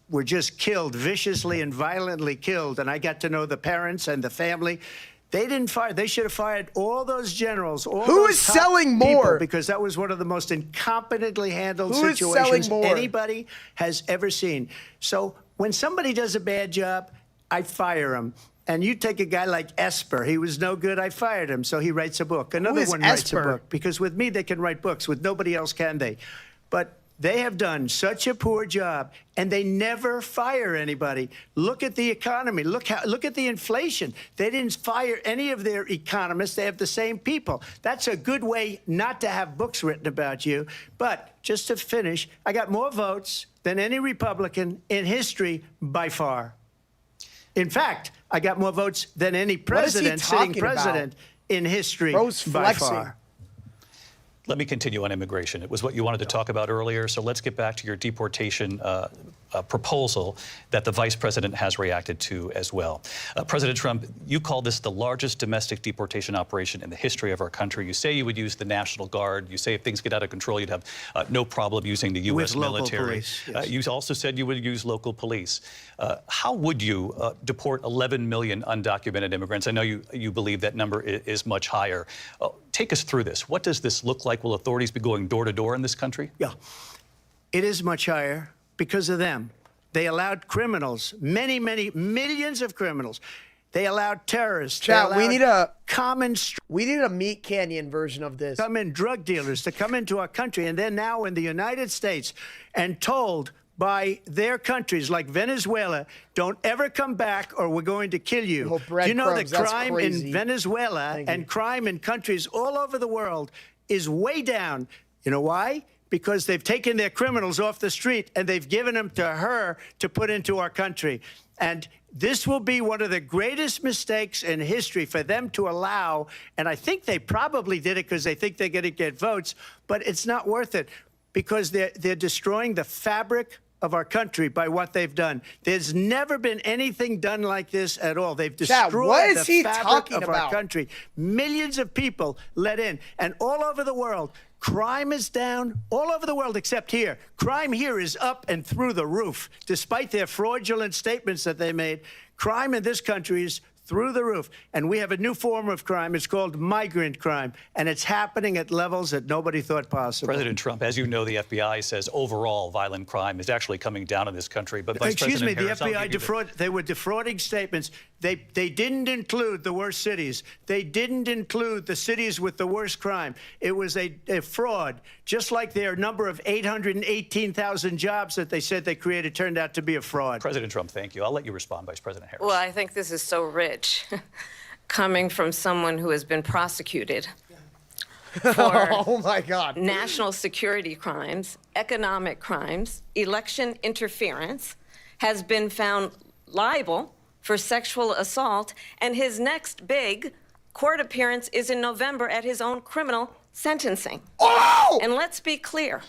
were just killed, viciously and violently killed. And I got to know the parents and the family. They didn't fire. They should have fired all those generals. All
Who
those
is
top
selling
people,
more?
because that was one of the most incompetently handled
Who is selling
situations
more?
anybody has ever seen. So when somebody does a bad job, I fire him. And you take a guy like Esper. He was no good. I fired him. So he writes a book. Another
is
one writes a
Esper?
book. Because with me, they can write books. With nobody else can they. But they have done such a poor job, and they never fire anybody. Look at the economy. Look at the inflation. They didn't fire any of their economists. They have the same people. That's a good way not to have books written about you. But just to finish, I got more votes than any Republican in history by far. In fact, I got more votes than any president, sitting president in history
Bro's
by
flexing.
far.
Let me continue on immigration. It was what you wanted to talk about earlier, so let's get back to your deportation proposal that the vice president has reacted to as well. President Trump, you call this the largest domestic deportation operation in the history of our country. You say you would use the National Guard. You say if things get out of control, you'd have no problem using the U.S.
With local
military.
police, yes.
You also said you would use local police. How would you deport 11 million undocumented immigrants? I know you believe that number is much higher. Take us through this. What does this look like? Will authorities be going door to door in this country?
Yeah, it is much higher because of them. They allowed criminals, many millions of criminals. They allowed terrorists.
Chat,
they
we
allowed
need a Meat Canyon version of this.
come in, drug dealers to come into our country, and they're now in the United States and told by their countries like Venezuela, don't ever come back or we're going to kill you.
Oh,
Do you know that
breadcrumbs, that's
crime
crazy.
in Venezuela and crime in countries all over the world is way down? You know why? Because they've taken their criminals off the street and they've given them to her to put into our country. And this will be one of the greatest mistakes in history for them to allow. And I think they probably did it because they think they're going to get votes, but it's not worth it because they're destroying the fabric of our country by what they've done. There's never been anything done like this at all. They've destroyed
what is
the
he
fabric
talking
of our
about?
country. Millions of people let in, and all over the world, crime is down all over the world except here. Crime here is up and through the roof. Despite their fraudulent statements that they made, crime in this country is through the roof. And we have a new form of crime. It's called migrant crime. And it's happening at levels that nobody thought possible.
President Trump, as you know, the FBI says overall violent crime is actually coming down in this country. But Vice
Excuse me,
President
the
Harris,
FBI they were defrauding statements. They didn't include the worst cities. They didn't include the cities with the worst crime. It was a fraud, just like their number of 818,000 jobs that they said they created turned out to be a fraud.
President Trump, thank you. I'll let you respond, Vice President Harris.
Well, I think this is so rich, coming from someone who has been prosecuted for
Oh my God.
national security crimes, economic crimes, election interference, has been found liable for sexual assault, and his next big court appearance is in November at his own criminal sentencing.
Oh!
And let's be clear,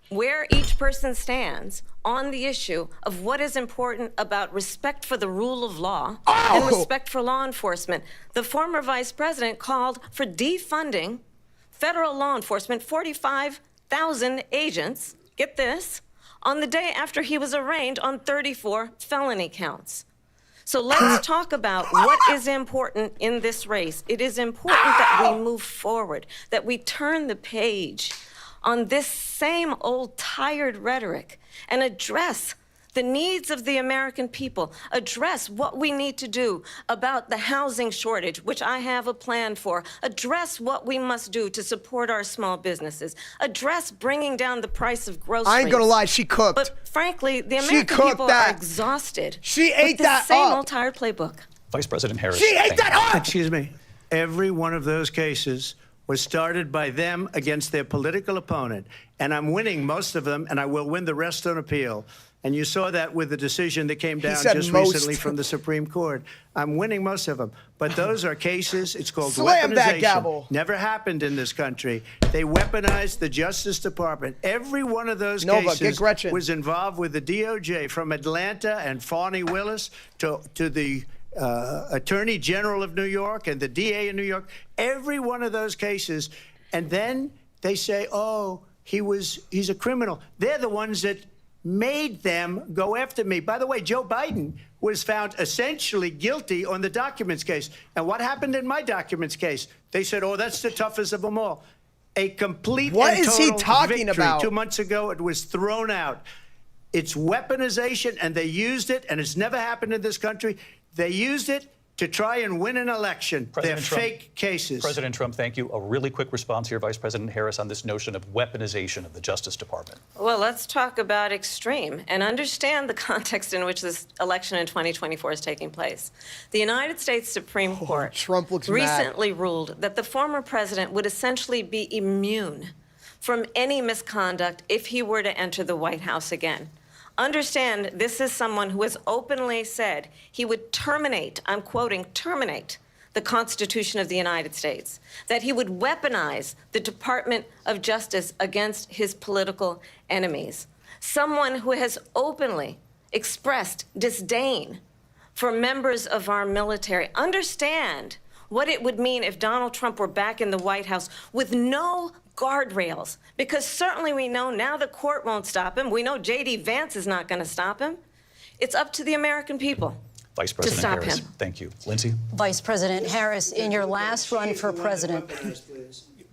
where each person stands on the issue of what is important about respect for the rule of law and respect for law enforcement. The former vice president called for defunding federal law enforcement, 45,000 agents, get this, on the day after he was arraigned on 34 felony counts. So let's talk about what is important in this race. It is important that we move forward, that we turn the page on this same old tired rhetoric and address the needs of the American people, address what we need to do about the housing shortage, which I have a plan for, address what we must do to support our small businesses, address bringing down the price of groceries.
I ain't gonna lie, she cooked.
But frankly, the
She
American
cooked
people
that.
are exhausted.
She
with
ate
the
that
same
up.
old tired playbook.
Vice President Harris.
She ate
thank
that
you.
up!
Excuse me. Every one of those cases was started by them against their political opponent. And I'm winning most of them, and I will win the rest on appeal. And you saw that with the decision that came down
said
just
most.
recently from the Supreme Court. I'm winning most of them. But those are cases, it's called
Slam that
weaponization.
gavel.
Never happened in this country. They weaponized the Justice Department. Every one of those
Nova, get
cases
Gretchen.
was involved with the DOJ, from Atlanta and Fani Willis to the Attorney General of New York and the DA in New York. Every one of those cases. And then they say, oh, he's a criminal. They're the ones that made them go after me. By the way, Joe Biden was found essentially guilty on the documents case. And what happened in my documents case? They said, oh, that's the toughest of them all. A complete
What
and
is he
total
talking
victory.
about?
2 months ago, it was thrown out. It's weaponization, and they used it, and it's never happened in this country. They used it to try and win an election. They're fake cases.
President Trump, thank you. A really quick response here, Vice President Harris, on this notion of weaponization of the Justice Department.
Well, let's talk about extreme and understand the context in which this election in 2024 is taking place. The United States Supreme Court
Trump looks mad.
recently ruled that the former president would essentially be immune from any misconduct if he were to enter the White House again. Understand, this is someone who has openly said he would terminate, I'm quoting, terminate the Constitution of the United States, that he would weaponize the Department of Justice against his political enemies. Someone who has openly expressed disdain for members of our military. Understand what it would mean if Donald Trump were back in the White House with no guardrails, because certainly we know now the court won't stop him. We know J.D. Vance is not going to stop him. It's up to the American people
Vice President
stop
Harris,
him.
thank you. Lindsay?
Vice President Harris, in your last run for president.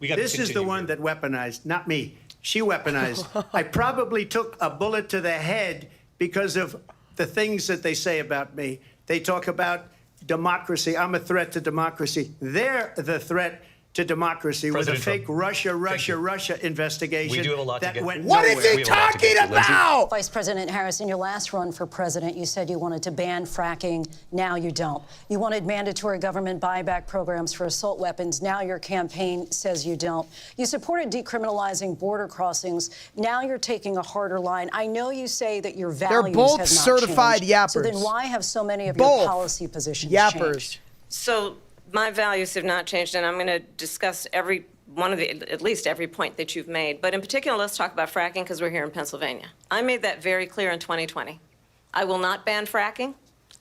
This is the one that weaponized, not me. She weaponized. I probably took a bullet to the head because of the things that they say about me. They talk about democracy. I'm a threat to democracy. They're the threat to democracy
President
with a fake
Trump.
Russia investigation.
We do have a lot to
that
get-
went
What is
nowhere.
he
We have a lot to get
talking
to, Lindsay.
about?
Vice President Harris, in your last run for president, you said you wanted to ban fracking. Now you don't. You wanted mandatory government buyback programs for assault weapons. Now your campaign says you don't. You supported decriminalizing border crossings. Now you're taking a harder line. I know you say that your values
both
have not
certified
changed.
yappers.
So then why have so many of
Both
your policy positions
yappers.
changed?
So my values have not changed, and I'm going to discuss every one of the, at least every point that you've made. But in particular, let's talk about fracking, because we're here in Pennsylvania. I made that very clear in 2020. I will not ban fracking.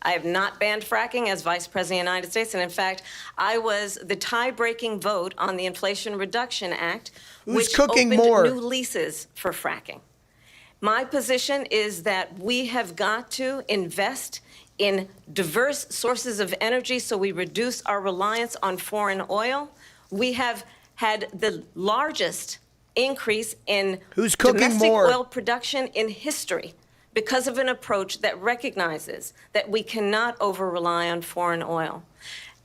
I have not banned fracking as Vice President of the United States. And in fact, I was the tie-breaking vote on the Inflation Reduction Act, which
cooking
opened
more?
new leases for fracking. My position is that we have got to invest in diverse sources of energy so we reduce our reliance on foreign oil. We have had the largest increase in domestic oil production in history because of an approach that recognizes that we cannot over-rely on foreign oil.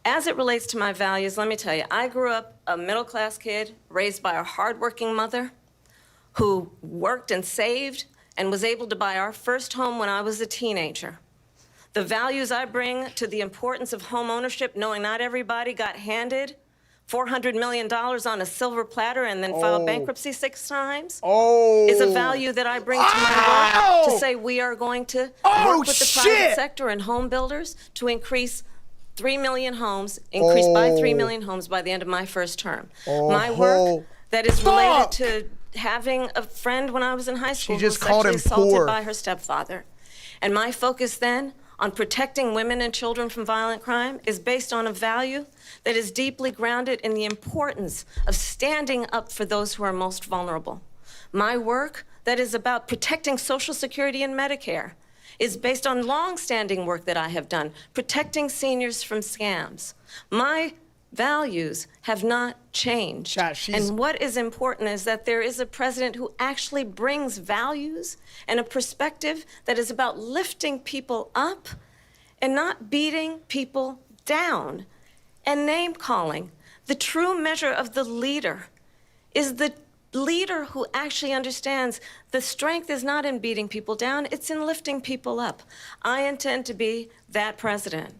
As it relates to my values, let me tell you, I grew up a middle-class kid raised by a hardworking mother who worked and saved and was able to buy our first home when I was a teenager. The values I bring to the importance of home ownership, knowing not everybody got handed $400 million on a silver platter and then filed bankruptcy 6 times, is a value that I bring to my work to say we are going to work with the private sector and home builders to increase 3 million homes, increase by 3 million homes by the end of my first term. My work that is related to having a friend when I was in high school who was sexually assaulted by her stepfather. And my focus then on protecting women and children from violent crime is based on a value that is deeply grounded in the importance of standing up for those who are most vulnerable. My work that is about protecting Social Security and Medicare is based on long-standing work that I have done, protecting seniors from scams. My values have not changed. And what is important is that there is a president who actually brings values and a perspective that is about lifting people up and not beating people down and name-calling. The true measure of the leader is the leader who actually understands the strength is not in beating people down, it's in lifting people up. I intend to be that president.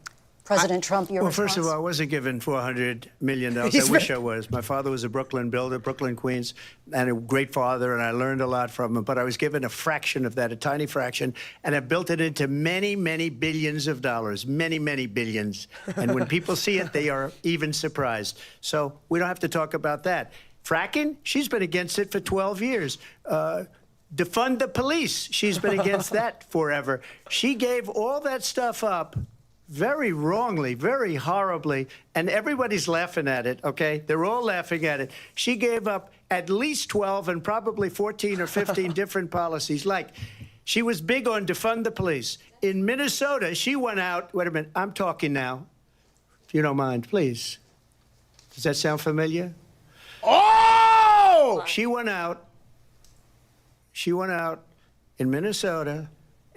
President Trump, your response?
First of all, I wasn't given $400 million. I wish I was. My father was a Brooklyn builder, Brooklyn, Queens, and a great father, and I learned a lot from him. But I was given a fraction of that, a tiny fraction, and I built it into many, many billions of dollars, many, many billions. And when people see it, they are even surprised. So we don't have to talk about that. Fracking, she's been against it for 12 years. Defund the police, she's been against that forever. She gave all that stuff up very wrongly, very horribly, and everybody's laughing at it, okay? They're all laughing at it. She gave up at least 12 and probably 14 or 15 different policies. Like, she was big on defund the police. In Minnesota, she went out, wait a minute, I'm talking now, if you don't mind, please. Does that sound familiar?
Oh!
She went out in Minnesota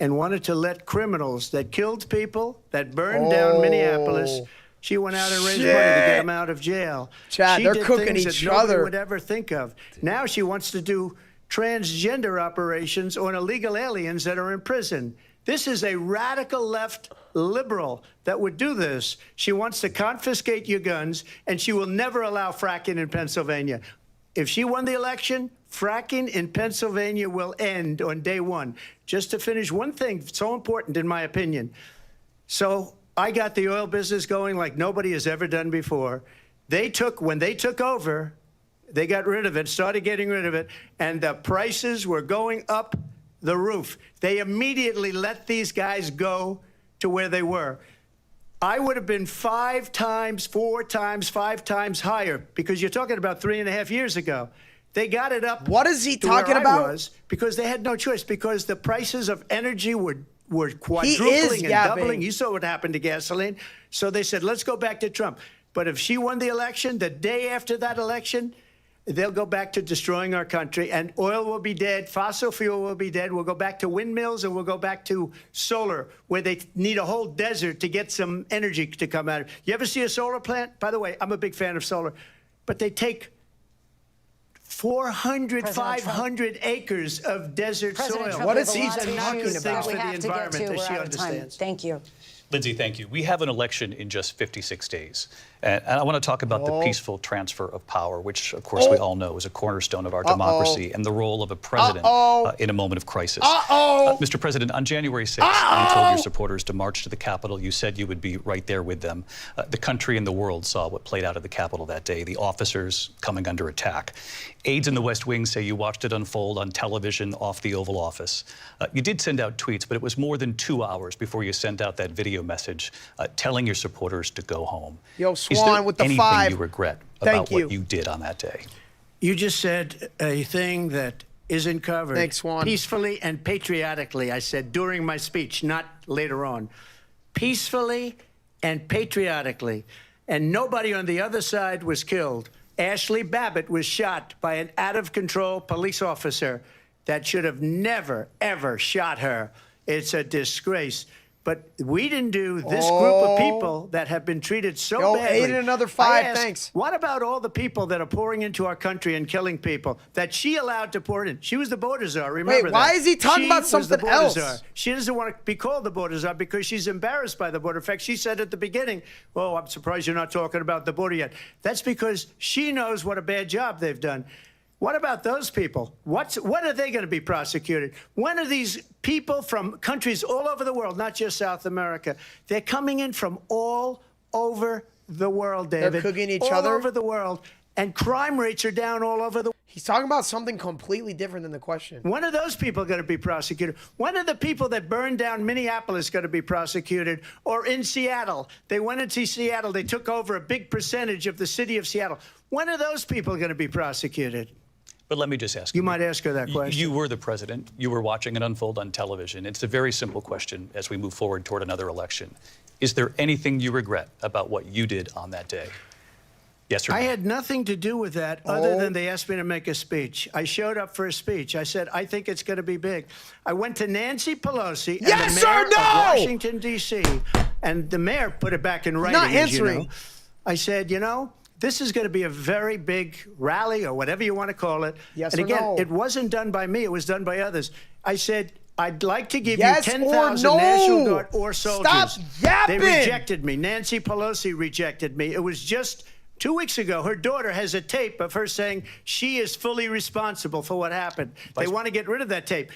and wanted to let criminals that killed people, that burned down Minneapolis, she went out and raised money to get them out of jail.
Chad, they're cooking
things
each
that nobody
other.
would ever think of. Now she wants to do transgender operations on illegal aliens that are in prison. This is a radical left liberal that would do this. She wants to confiscate your guns, and she will never allow fracking in Pennsylvania. If she won the election, fracking in Pennsylvania will end on day one. Just to finish one thing, so important in my opinion. So I got the oil business going like nobody has ever done before. When they took over, they got rid of it, started getting rid of it, and the prices were going up the roof. They immediately let these guys go to where they were. I would have been 5 times, 4 times, 5 times higher, because you're talking about 3.5 years ago. They got it up.
What is he
to where
talking
I
about?
was, because they had no choice, because the prices of energy were quadrupling and doubling. You saw what happened to gasoline. So they said, let's go back to Trump. But if she won the election, the day after that election, they'll go back to destroying our country, and oil will be dead, fossil fuel will be dead, we'll go back to windmills, and we'll go back to solar, where they need a whole desert to get some energy to come out of. You ever see a solar plant? By the way, I'm a big fan of solar, but they take 400, 500 acres of desert soil.
What is he
talking about
We
for the
have to get
environment
to.
that
We're
she
out of time.
understands?
Thank you.
Lindsay, thank you. We have an election in just 56 days. And I want to talk about the peaceful transfer of power, which, of course, we all know is a cornerstone of our democracy, and the role of a president in a moment of crisis. Mr. President, on January 6th, you told your supporters to march to the Capitol. You said you would be right there with them. The country and the world saw what played out at the Capitol that day, the officers coming under attack. Aides in the West Wing say you watched it unfold on television off the Oval Office. You did send out tweets, but it was more than 2 hours before you sent out that video message telling your supporters to go home.
Yo,
Is there
Swan with the
anything
5.
you regret
Thank
about what you did on that day?
You just said a thing that isn't covered.
Thanks, Juan.
Peacefully and patriotically, I said during my speech, not later on. peacefully and patriotically. And nobody on the other side was killed. Ashley Babbitt was shot by an out-of-control police officer that should have never, ever shot her. It's a disgrace. But we didn't do this group of people that have been treated so badly.
8 and another 5,
I ask,
thanks.
What about all the people that are pouring into our country and killing people that she allowed to pour in? She was the border czar, remember
Wait, why
that.
is he talking about
She was the
something
border
else?
czar. She doesn't want to be called the border czar because she's embarrassed by the border. In fact, she said at the beginning, oh, I'm surprised you're not talking about the border yet. That's because she knows what a bad job they've done. What about those people? When are they going to be prosecuted? When are these people from countries all over the world, not just South America, they're coming in from all over the world, David.
They're cooking each
all
other?
All over the world. And crime rates are down all over the world.
He's talking about something completely different than the question.
When are those people going to be prosecuted? When are the people that burned down Minneapolis going to be prosecuted? Or in Seattle? They went into Seattle. They took over a big percentage of the city of Seattle. When are those people going to be prosecuted?
But let me just ask
you. You might ask her that question.
You were the president. You were watching it unfold on television. It's a very simple question as we move forward toward another election. Is there anything you regret about what you did on that day? Yes or no?
I had nothing to do with that other than they asked me to make a speech. I showed up for a speech. I said, I think it's going to be big. I went to Nancy Pelosi and the mayor of Washington, D.C., and the mayor put it back in writing.
Not answering.
You know. I said, you know, this is going to be a very big rally or whatever you want to call it.
Yes
and
or
again,
no?
it wasn't done by me. It was done by others. I said, I'd like to give
Yes
you
or
10,000
no?
National Guard or soldiers.
Stop yapping.
They rejected me. Nancy Pelosi rejected me. It was just 2 weeks ago. Her daughter has a tape of her saying she is fully responsible for what happened. They want to get rid of that tape.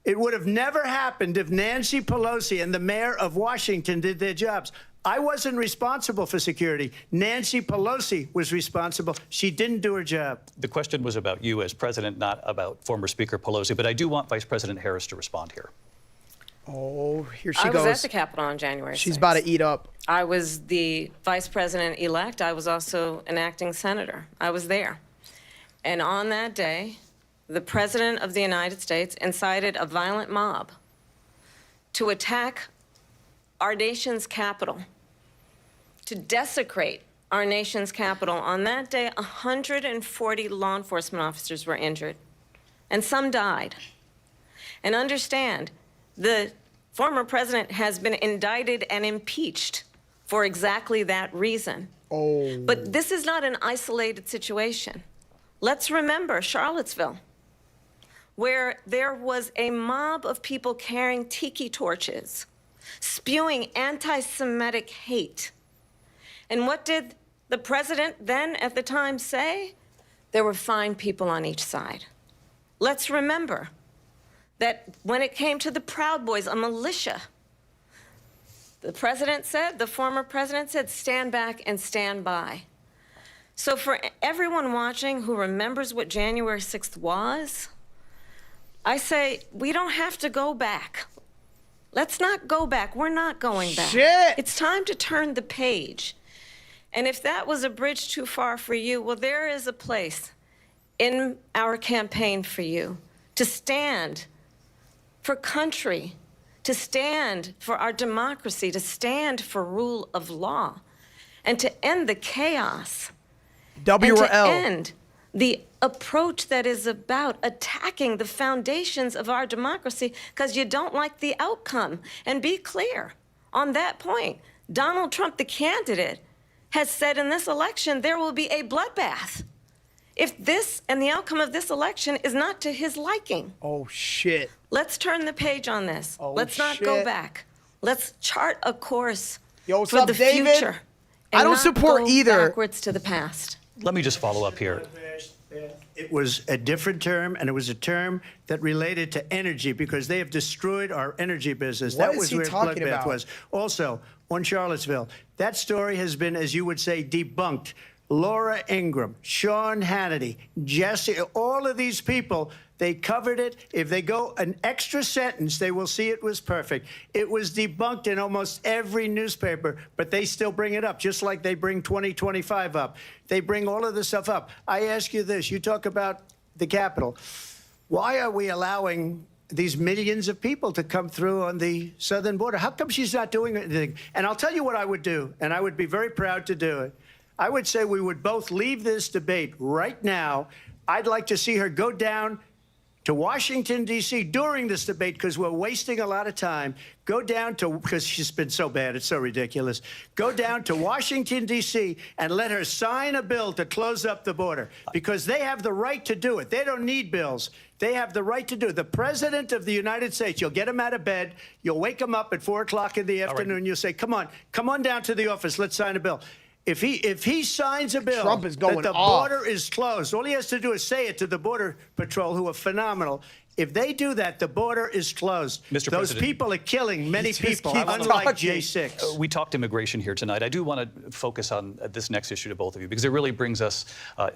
It would have never happened if Nancy Pelosi and the mayor of Washington did their jobs. I wasn't responsible for security. Nancy Pelosi was responsible. She didn't do her job.
The question was about you as president, not about former Speaker Pelosi. But I do want Vice President Harris to respond here.
Oh, here she
I
goes.
was at the Capitol on January 6th.
She's about to eat up.
I was the vice president-elect. I was also an acting senator. I was there. And on that day, the President of the United States incited a violent mob to attack our nation's capital, to desecrate our nation's capital. On that day, 140 law enforcement officers were injured, and some died. And understand, the former president has been indicted and impeached for exactly that reason.
Oh.
But this is not an isolated situation. Let's remember Charlottesville, where there was a mob of people carrying tiki torches, spewing anti-Semitic hate. And what did the president then at the time say? There were fine people on each side. Let's remember that when it came to the Proud Boys, a militia, the president said, the former president said, stand back and stand by. So for everyone watching who remembers what January 6th was, I say we don't have to go back. Let's not go back. We're not going back.
Shit.
It's time to turn the page. And if that was a bridge too far for you, well, there is a place in our campaign for you to stand for country, to stand for our democracy, to stand for rule of law, and to end the chaos.
W
and
or
to
L?
end the approach that is about attacking the foundations of our democracy because you don't like the outcome. And be clear on that point. Donald Trump, the candidate, has said in this election there will be a bloodbath if this and the outcome of this election is not to his liking.
Oh, shit.
Let's turn the page on this.
Oh,
Let's not go
shit.
back. Let's chart a course
Yo, what's
for
up,
the
David?
future.
I
and
don't
not
support
go
either.
backwards to the past.
Let me just follow up here.
It was a different term, and it was a term that related to energy because they have destroyed our energy business.
What
That
is
was
he
where
talking
bloodbath
about?
was. Also, on Charlottesville, that story has been, as you would say, debunked. Laura Ingraham, Sean Hannity, Jesse, all of these people, they covered it. If they go an extra sentence, they will see it was perfect. It was debunked in almost every newspaper, but they still bring it up, just like they bring 2025 up. They bring all of this stuff up. I ask you this. You talk about the Capitol. Why are we allowing these millions of people to come through on the southern border. How come she's not doing anything? And I'll tell you what I would do, and I would be very proud to do it. I would say we would both leave this debate right now. I'd like to see her go down to Washington, D.C. during this debate, because we're wasting a lot of time. Go down to, because she's been so bad, it's so ridiculous. Go down to Washington, D.C. and let her sign a bill to close up the border, because they have the right to do it. They don't need bills. They have the right to do it. The President of the United States, you'll get him out of bed, you'll wake him up at 4 o'clock in the afternoon, you'll say, come on down to the office, let's sign a bill. If he signs a bill
Trump is going
that the
off.
border is closed, all he has to do is say it to the Border Patrol, who are phenomenal. If they do that, the border is closed.
Mr.
Those
President,
people are killing many people,
keeps
unlike
talking.
J6.
We talked immigration here tonight. I do want to focus on this next issue to both of you, because it really brings us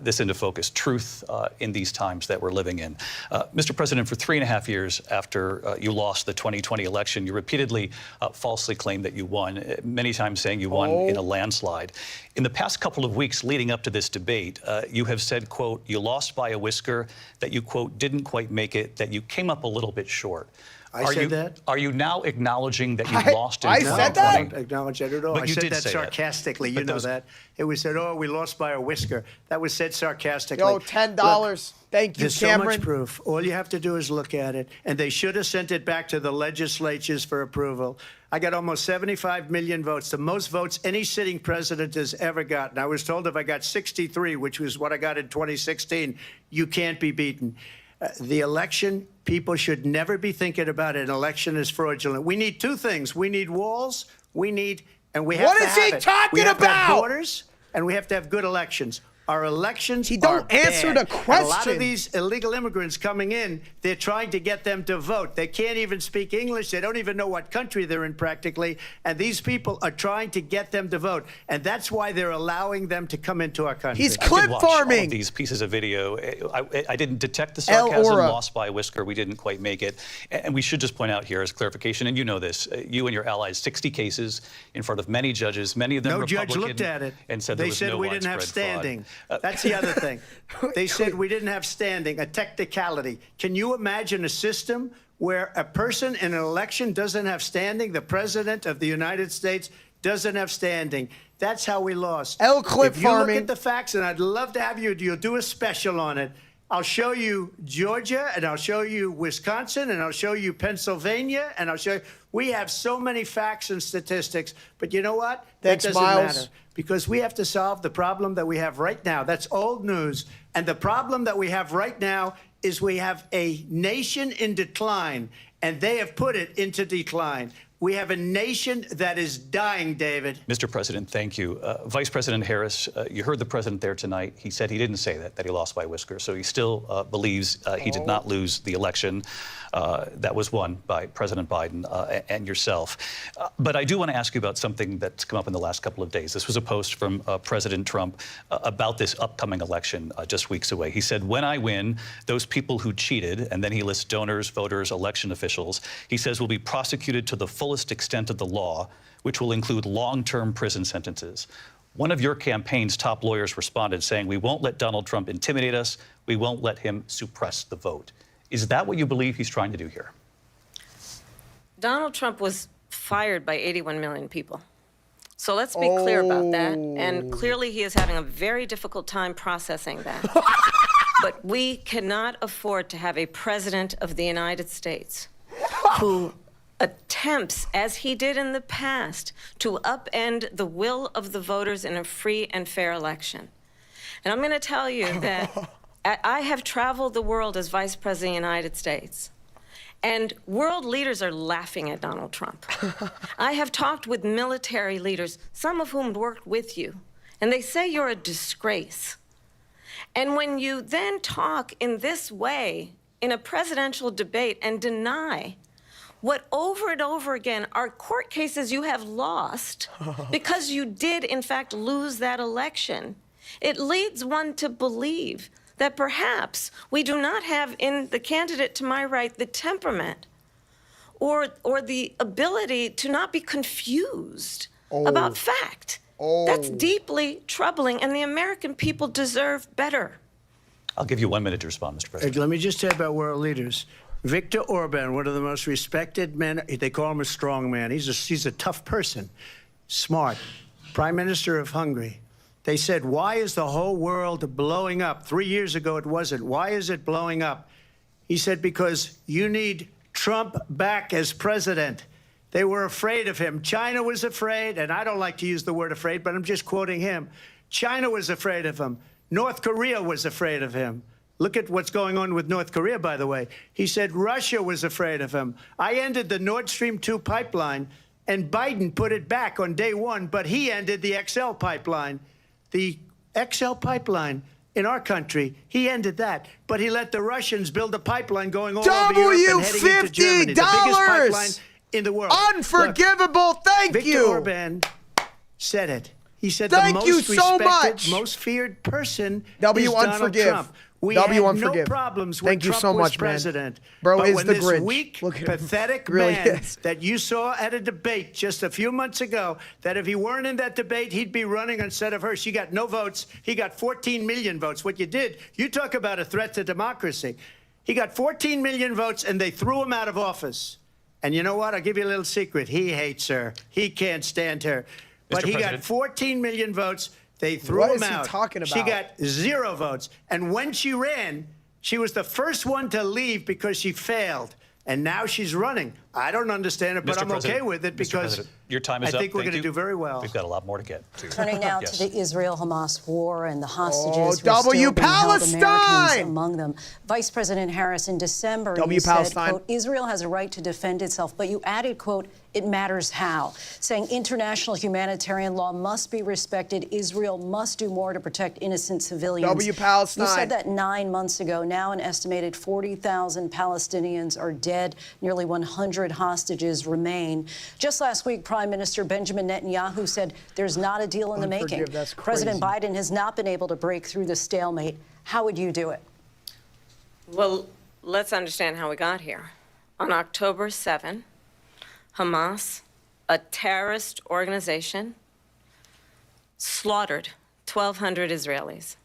this into focus, truth in these times that we're living in. Mr. President, for 3.5 years after you lost the 2020 election, you repeatedly falsely claimed that you won, many times saying you won in a landslide. In the past couple of weeks leading up to this debate, you have said, quote, you lost by a whisker, that you, quote, didn't quite make it, that you came up a little bit short.
I said that?
Are you now acknowledging that you lost in
I
2020?
said that?
I don't acknowledge that at all.
But
I
you
said
did
that
say that.
sarcastically.
But
You know
those-
that. It was said, oh, we lost by a whisker. That was said sarcastically.
Yo, $10. Thank you,
There's
Cameron.
so much proof. All you have to do is look at it. And they should have sent it back to the legislatures for approval. I got almost 75 million votes, the most votes any sitting president has ever gotten. I was told if I got 63, which was what I got in 2016, you can't be beaten. The election, people should never be thinking about it. An election is fraudulent. We need two things. We need walls. We need, and we have
What
to
is
have
he
it.
talking
We have to have
about?
borders, and we have to have good elections. Our elections
He don't
are
answer
bad.
the
And a lot
question.
of these illegal immigrants coming in, they're trying to get them to vote. They can't even speak English. They don't even know what country they're in practically. And these people are trying to get them to vote. And that's why they're allowing them to come into our country.
He's
I did
clip
watch all
farming.
of these pieces of video. I didn't detect the sarcasm.
Aura.
Lost by a whisker. We didn't quite make it. And we should just point out here as clarification, and you know this, you and your allies, 60 cases in front of many judges, many of them
No
Republican.
judge looked at it.
And said
They
there was
said
no
we didn't have
widespread fraud.
standing. That's the other thing. They said we didn't have standing, a technicality. Can you imagine a system where a person in an election doesn't have standing? The president of the United States doesn't have standing. That's how we lost.
Clip
if you
farming.
look at the facts, and I'd love to have you'll do a special on it. I'll show you Georgia, and I'll show you Wisconsin, and I'll show you Pennsylvania, and I'll show you. We have so many facts and statistics, but you know what?
Thanks,
that doesn't
Miles.
matter. Because we have to solve the problem that we have right now. That's old news. And the problem that we have right now is we have a nation in decline, and they have put it into decline. We have a nation that is dying, David.
Mr. President, thank you. Vice President Harris, you heard the president there tonight. He said he didn't say that he lost by a whisker. So he still believes he did not lose the election that was won by President Biden and yourself. But I do want to ask you about something that's come up in the last couple of days. This was a post from President Trump about this upcoming election just weeks away. He said, when I win, those people who cheated, and then he lists donors, voters, election officials, he says will be prosecuted to the fullest extent of the law, which will include long-term prison sentences. One of your campaign's top lawyers responded saying, we won't let Donald Trump intimidate us. We won't let him suppress the vote. Is that what you believe he's trying to do here?
Donald Trump was fired by 81 million people. So let's be clear about that. And clearly he is having a very difficult time processing that. But we cannot afford to have a president of the United States who attempts, as he did in the past, to upend the will of the voters in a free and fair election. And I'm going to tell you that I have traveled the world as Vice President of the United States, and world leaders are laughing at Donald Trump. I have talked with military leaders, some of whom worked with you, and they say you're a disgrace. And when you then talk in this way in a presidential debate and deny what over and over again are court cases you have lost because you did, in fact, lose that election, it leads one to believe that perhaps we do not have in the candidate to my right the temperament or the ability to not be confused about fact. That's deeply troubling, and the American people deserve better.
I'll give you 1 minute to respond, Mr. President.
Let me just say about world leaders. Viktor Orban, one of the most respected men, they call him a strong man. He's a tough person, smart, Prime Minister of Hungary. They said, why is the whole world blowing up? 3 years ago, it wasn't. Why is it blowing up? He said, because you need Trump back as president. They were afraid of him. China was afraid, and I don't like to use the word afraid, but I'm just quoting him. China was afraid of him. North Korea was afraid of him. Look at what's going on with North Korea, by the way. He said Russia was afraid of him. I ended the Nord Stream 2 pipeline, and Biden put it back on day one, but he ended the XL pipeline. The XL pipeline in our country, he ended that. But he let the Russians build a pipeline going all over Europe and heading into Germany. The biggest pipeline in the world.
Unforgivable. Thank
Viktor
you.
Orban said it. He said
Thank
the
you
most
so
respected,
much.
most feared person
W
is Donald
unforgive.
Trump. We
W
had
unforgive.
no problems when
Thank you
Trump
so
was
much, man.
president.
Bro
but
is
when
the
this
Grinch.
weak,
Look at him.
pathetic
Really
man
is.
that you saw at a debate just a few months ago, that if he weren't in that debate, he'd be running instead of her. She got no votes. He got 14 million votes. What you did, you talk about a threat to democracy. He got 14 million votes, and they threw him out of office. And you know what? I'll give you a little secret. He hates her. He can't stand her. But he got 14 million votes. They threw him out.
What is he talking about?
She got 0 votes. And when she ran, she was the first one to leave because she failed. And now she's running. I don't understand it, but
Mr.
I'm
President,
okay with it
Mr.
because
President, your time is
I
up.
think we're
Thank
going to
you.
do very well.
We've got a lot more to get to.
Turning now
Yes.
to the Israel-Hamas war and the hostages
Oh,
who are still
W
being held,
Palestine!
Americans among them. Vice President Harris, in December,
W
you said,
Palestine.
quote, Israel has a right to defend itself, but you added, quote, it matters how, saying international humanitarian law must be respected. Israel must do more to protect innocent civilians.
W Palestine.
You said that 9 months ago. Now an estimated 40,000 Palestinians are dead. Nearly 100 hostages remain. Just last week, Prime Minister Benjamin Netanyahu said there's not a deal in the making.
That's crazy.
President Biden has not been able to break through the stalemate. How would you do it?
Well, let's understand how we got here. On October 7, Hamas, a terrorist organization, slaughtered 1,200 Israelis,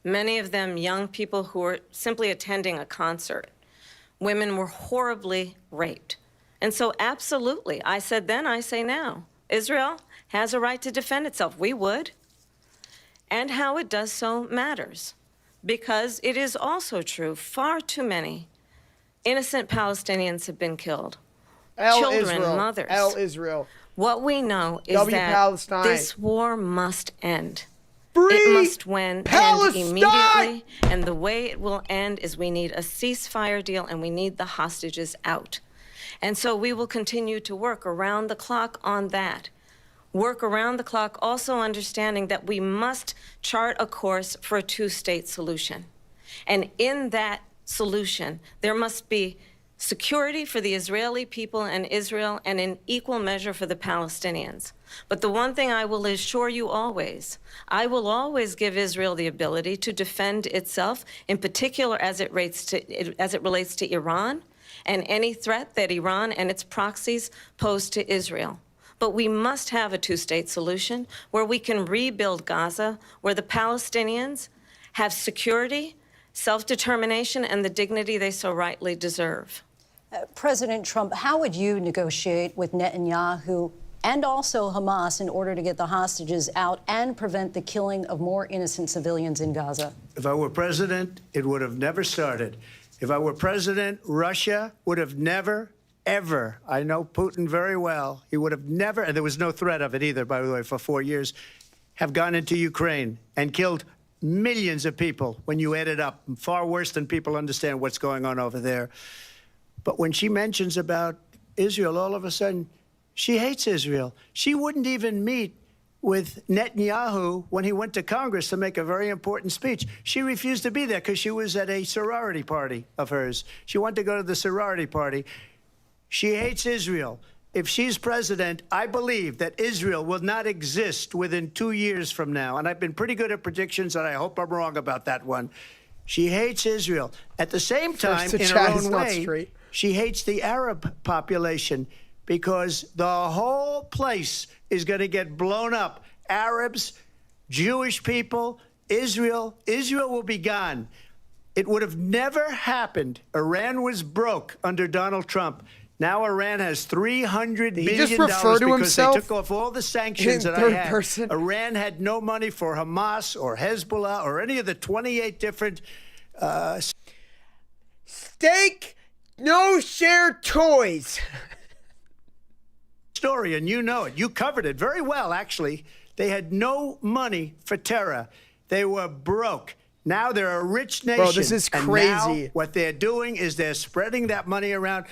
many of them young people who were simply attending a concert. Women were horribly raped. And so absolutely, I said then, I say now, Israel has a right to defend itself. We would. And how it does so matters, because it is also true, far too many innocent Palestinians have been killed. Children,
Israel.
mothers.
Israel.
What we know is
W
that
Palestine.
this war must end.
Free
It must end
Palestine!
immediately, and the way it will end is we need a ceasefire deal and we need the hostages out. And so we will continue to work around the clock on that. Work around the clock, also understanding that we must chart a course for a two-state solution. And in that solution, there must be security for the Israeli people and Israel, and in equal measure for the Palestinians. But the one thing I will assure you always, I will always give Israel the ability to defend itself, in particular as it relates to Iran and any threat that Iran and its proxies pose to Israel. But we must have a two-state solution where we can rebuild Gaza, where the Palestinians have security, self-determination, and the dignity they so rightly deserve.
President Trump, how would you negotiate with Netanyahu and also Hamas in order to get the hostages out and prevent the killing of more innocent civilians in Gaza?
If I were president, it would have never started. If I were president, Russia would have never, ever, I know Putin very well, he would have never, and there was no threat of it either, by the way, for 4 years, have gone into Ukraine and killed millions of people when you add it up, far worse than people understand what's going on over there. But when she mentions about Israel, all of a sudden, she hates Israel. She wouldn't even meet with Netanyahu when he went to Congress to make a very important speech. She refused to be there because she was at a sorority party of hers. She wanted to go to the sorority party. She hates Israel. If she's president, I believe that Israel will not exist within 2 years from now. And I've been pretty good at predictions, and I hope I'm wrong about that one. She hates Israel. At the same time, in her own way, she hates the Arab population because the whole place is going to get blown up. Arabs, Jewish people, Israel will be gone. It would have never happened. Iran was broke under Donald Trump. Now Iran has $300 billion
just refer to
because
himself
they took off all the sanctions
in
that I
third
had.
person?
Iran had no money for Hamas or Hezbollah or any of the 28 different
steak, no share toys.
story, and you know it. You covered it very well, actually. They had no money for terror. They were broke. Now they're a rich nation.
Bro, this is crazy.
And now what they're doing is they're spreading that money around.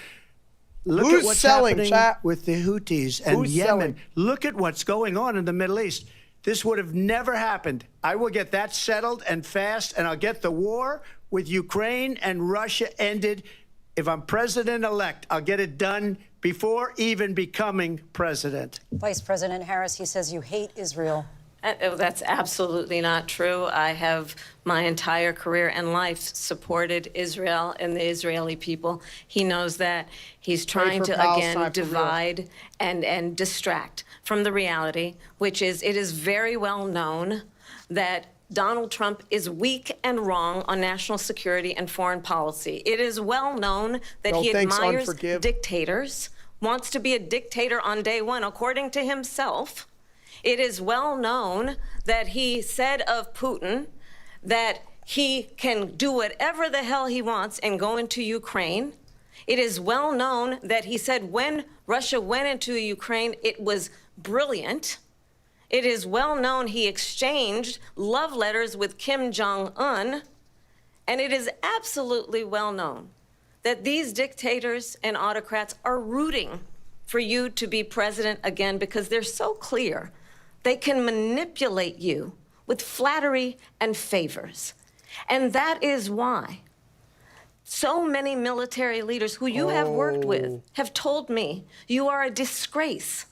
Look
Who's
at what's
selling,
happening
chat?
with the Houthis and
Who's
Yemen.
selling?
Look at what's going on in the Middle East. This would have never happened. I will get that settled and fast, and I'll get the war with Ukraine and Russia ended. If I'm president-elect, I'll get it done before even becoming president.
Vice President Harris, he says you hate Israel.
That's absolutely not true. I have my entire career and life supported Israel and the Israeli people. He knows that. He's trying to, again, divide and distract from the reality, which is it is very well known that Donald Trump is weak and wrong on national security and foreign policy. It is well known that he admires dictators, wants to be a dictator on day one, according to himself. It is well known that he said of Putin that he can do whatever the hell he wants and go into Ukraine. It is well known that he said when Russia went into Ukraine, it was brilliant. It is well known he exchanged love letters with Kim Jong-un. And it is absolutely well known that these dictators and autocrats are rooting for you to be president again because they're so clear. They can manipulate you with flattery and favors. And that is why so many military leaders who you have worked with have told me you are a disgrace.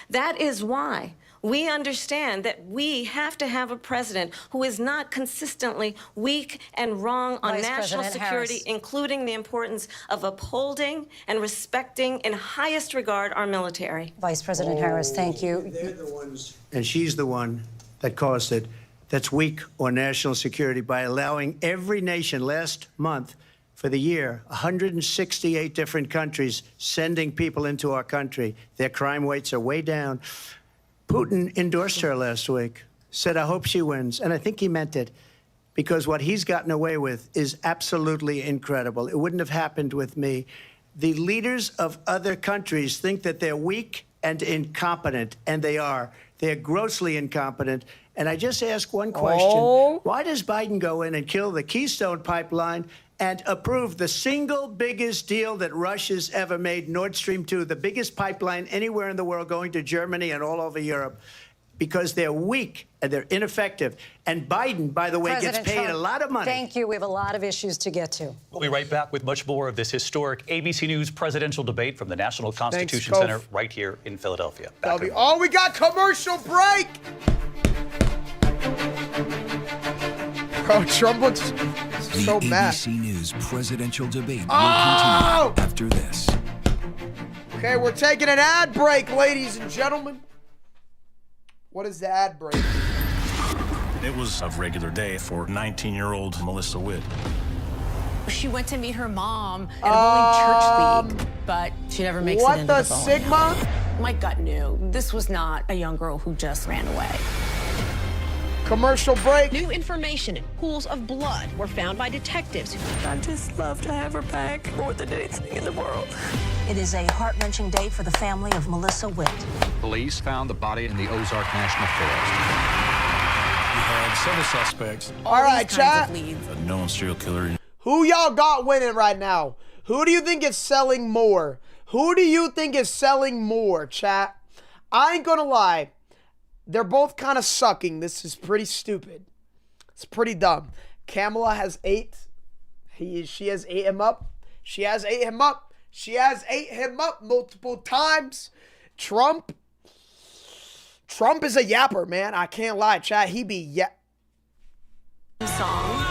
That is why we understand that we have to have a president who is not consistently weak and wrong on national security, including the importance of upholding and respecting in highest regard our military.
Vice President Harris, thank you.
They're the ones, and she's the one that caused it, that's weak on national security by allowing every nation last month for the year, 168 different countries sending people into our country. Their crime rates are way down. Putin endorsed her last week, said, I hope she wins. And I think he meant it, because what he's gotten away with is absolutely incredible. It wouldn't have happened with me. The leaders of other countries think that they're weak and incompetent, and they are. They're grossly incompetent. And I just ask one question. Why does Biden go in and kill the Keystone Pipeline and approve the single biggest deal that Russia's ever made, Nord Stream 2, the biggest pipeline anywhere in the world going to Germany and all over Europe? Because they're weak and they're ineffective. And Biden, by the way, gets paid a lot of money.
Thank you. We have a lot of issues to get to.
We'll be right back with much more of this historic ABC News presidential debate from the National Constitution Center right here in Philadelphia.
That'll be all we got. Commercial break. Bro, Trump looks so mad.
The ABC News presidential debate will continue after this.
Okay, we're taking an ad break, ladies and gentlemen. What is the ad break?
It was a regular day for 19-year-old Melissa Witt.
She went to meet her mom at a bowling church league, but she never makes it into the bowling.
What the Sigma?
My gut knew this was not a young girl who just ran away.
Commercial break.
New information. Pools of blood were found by detectives.
I'd just love to have her back more than anything in the world.
It is a heart-wrenching day for the family of Melissa Witt.
Police found the body in the Ozark National Forest.
We had several suspects.
All right, chat.
A known serial killer.
Who y'all got winning right now? Who do you think is selling more? Who do you think is selling more, chat? I ain't gonna lie. They're both kind of sucking. This is pretty stupid. It's pretty dumb. Kamala has 8. She has 8 him up. She has 8 him up. She has 8 him up multiple times. Trump is a yapper, man. I can't lie, chat. He be
Song.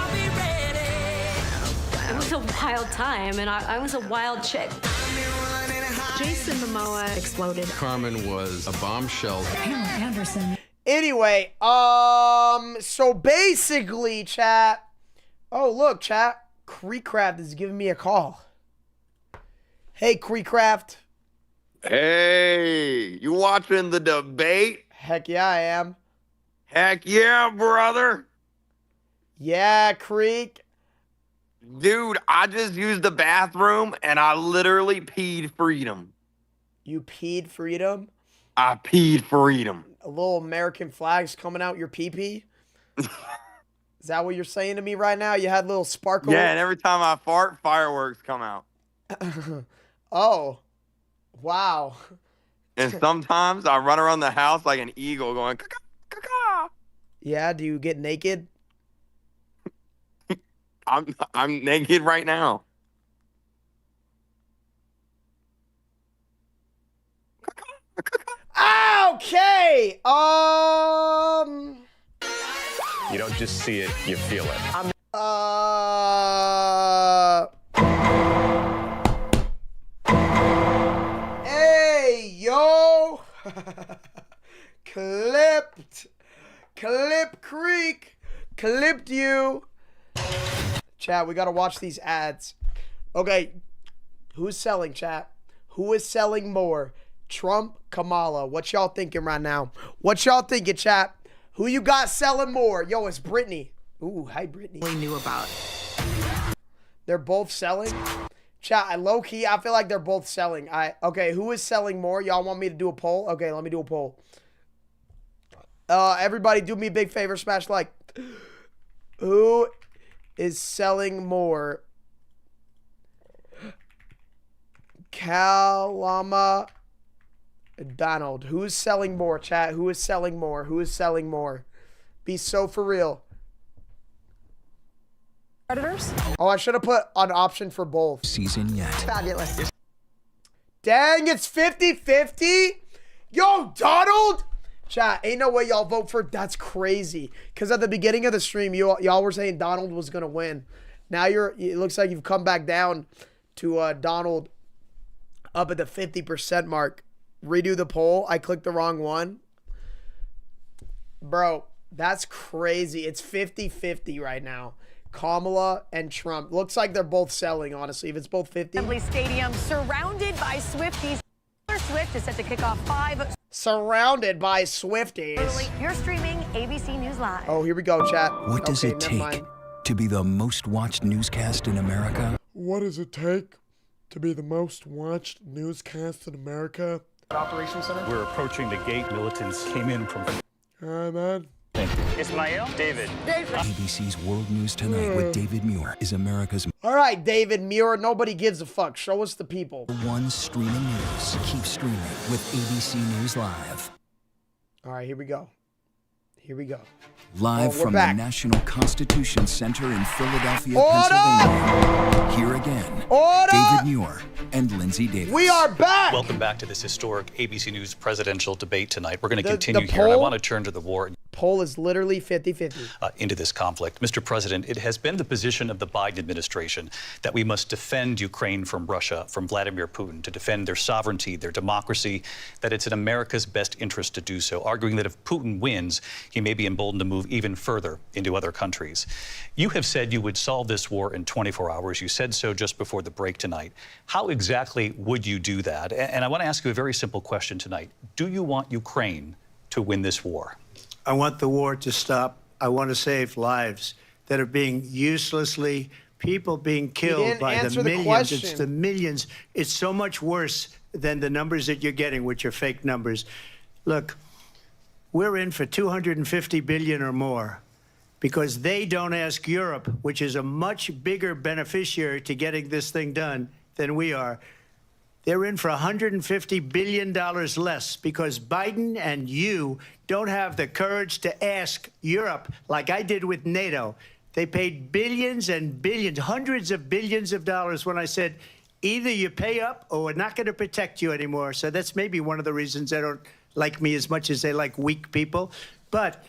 It was a wild time, and I was a wild chick.
Jason Momoa exploded.
Carmen was a bombshell.
Pamela Anderson.
Anyway, so basically, chat. Oh, look, chat. Creekcraft is giving me a call. Hey, Creekcraft.
Hey, you watching the debate?
Heck yeah, I am.
Heck yeah, brother.
Yeah, Creek.
Dude, I just used the bathroom and I literally peed freedom.
You peed freedom?
I peed freedom.
A little American flags coming out your pee-pee? Is that what you're saying to me right now? You had little sparkle?
Yeah, and every time I fart, fireworks come out.
Oh. Wow.
And sometimes I run around the house like an eagle going, caw, caw, caw.
Yeah, do you get naked?
I'm naked right now.
Okay.
You don't just see it, you feel it.
Hey, yo. Clip Creek. Clipped you. Chat, we got to watch these ads. Okay. Who's selling, chat? Who is selling more? Trump, Kamala. What y'all thinking right now? What y'all thinking, chat? Who you got selling more? Yo, it's Brittany. Ooh, hi, Brittany.
We knew about.
They're both selling? Chat, low-key, I feel like they're both selling. Okay, who is selling more? Y'all want me to do a poll? Okay, let me do a poll. Everybody do me a big favor, smash like. Who is selling more? Kalama Donald. Who's selling more, chat? Who is selling more? Who is selling more? Be so for real.
Predators?
Oh, I should have put an option for both.
Season yet.
Fabulous.
Dang, it's 50-50? Yo, Donald? Chat, ain't no way y'all vote for. That's crazy. Because at the beginning of the stream, y'all were saying Donald was going to win. Now it looks like you've come back down to Donald up at the 50% mark. Redo the poll. I clicked the wrong one. Bro, that's crazy. It's 50-50 right now. Kamala and Trump. Looks like they're both selling, honestly. If it's both 50.
Assembly Stadium surrounded by Swifties. Taylor Swift is set to kick off 5.
Surrounded by Swifties.
You're streaming ABC News Live.
Oh, here we go, chat.
What does it take to be the most watched newscast in America?
What does it take to be the most watched newscast in America? Operations Center.
We're approaching the gate. Militants came in from...
Hi, man.
Ismail, David.
ABC's World News Tonight with David Muir is America's
All right, David Muir. Nobody gives a fuck. Show us the people.
one streaming news. Keep streaming with ABC News Live.
All right, here we go. Here we go.
Live
we're
from
back.
the National Constitution Center in Philadelphia,
Order!
Pennsylvania. Here again,
Order!
David Muir and Lindsay Davis.
We are back.
Welcome back to this historic ABC News presidential debate tonight. We're going to continue here, and I want to turn to the war.
Poll is literally 50-50.
Into this conflict. Mr. President, it has been the position of the Biden administration that we must defend Ukraine from Russia, from Vladimir Putin, to defend their sovereignty, their democracy, that it's in America's best interest to do so, arguing that if Putin wins, he may be emboldened to move even further into other countries. You have said you would solve this war in 24 hours. You said so just before the break tonight. How exactly would you do that? And I want to ask you a very simple question tonight. Do you want Ukraine to win this war?
I want the war to stop. I want to save lives that are being uselessly, people being killed by the millions. It's the millions. It's so much worse than the numbers that you're getting, which are fake numbers. Look, we're in for 250 billion or more because they don't ask Europe, which is a much bigger beneficiary to getting this thing done than we are. They're in for $150 billion less because Biden and you don't have the courage to ask Europe like I did with NATO. They paid billions and billions, hundreds of billions of dollars when I said, either you pay up or we're not going to protect you anymore. So that's maybe one of the reasons they don't like me as much as they like weak people. But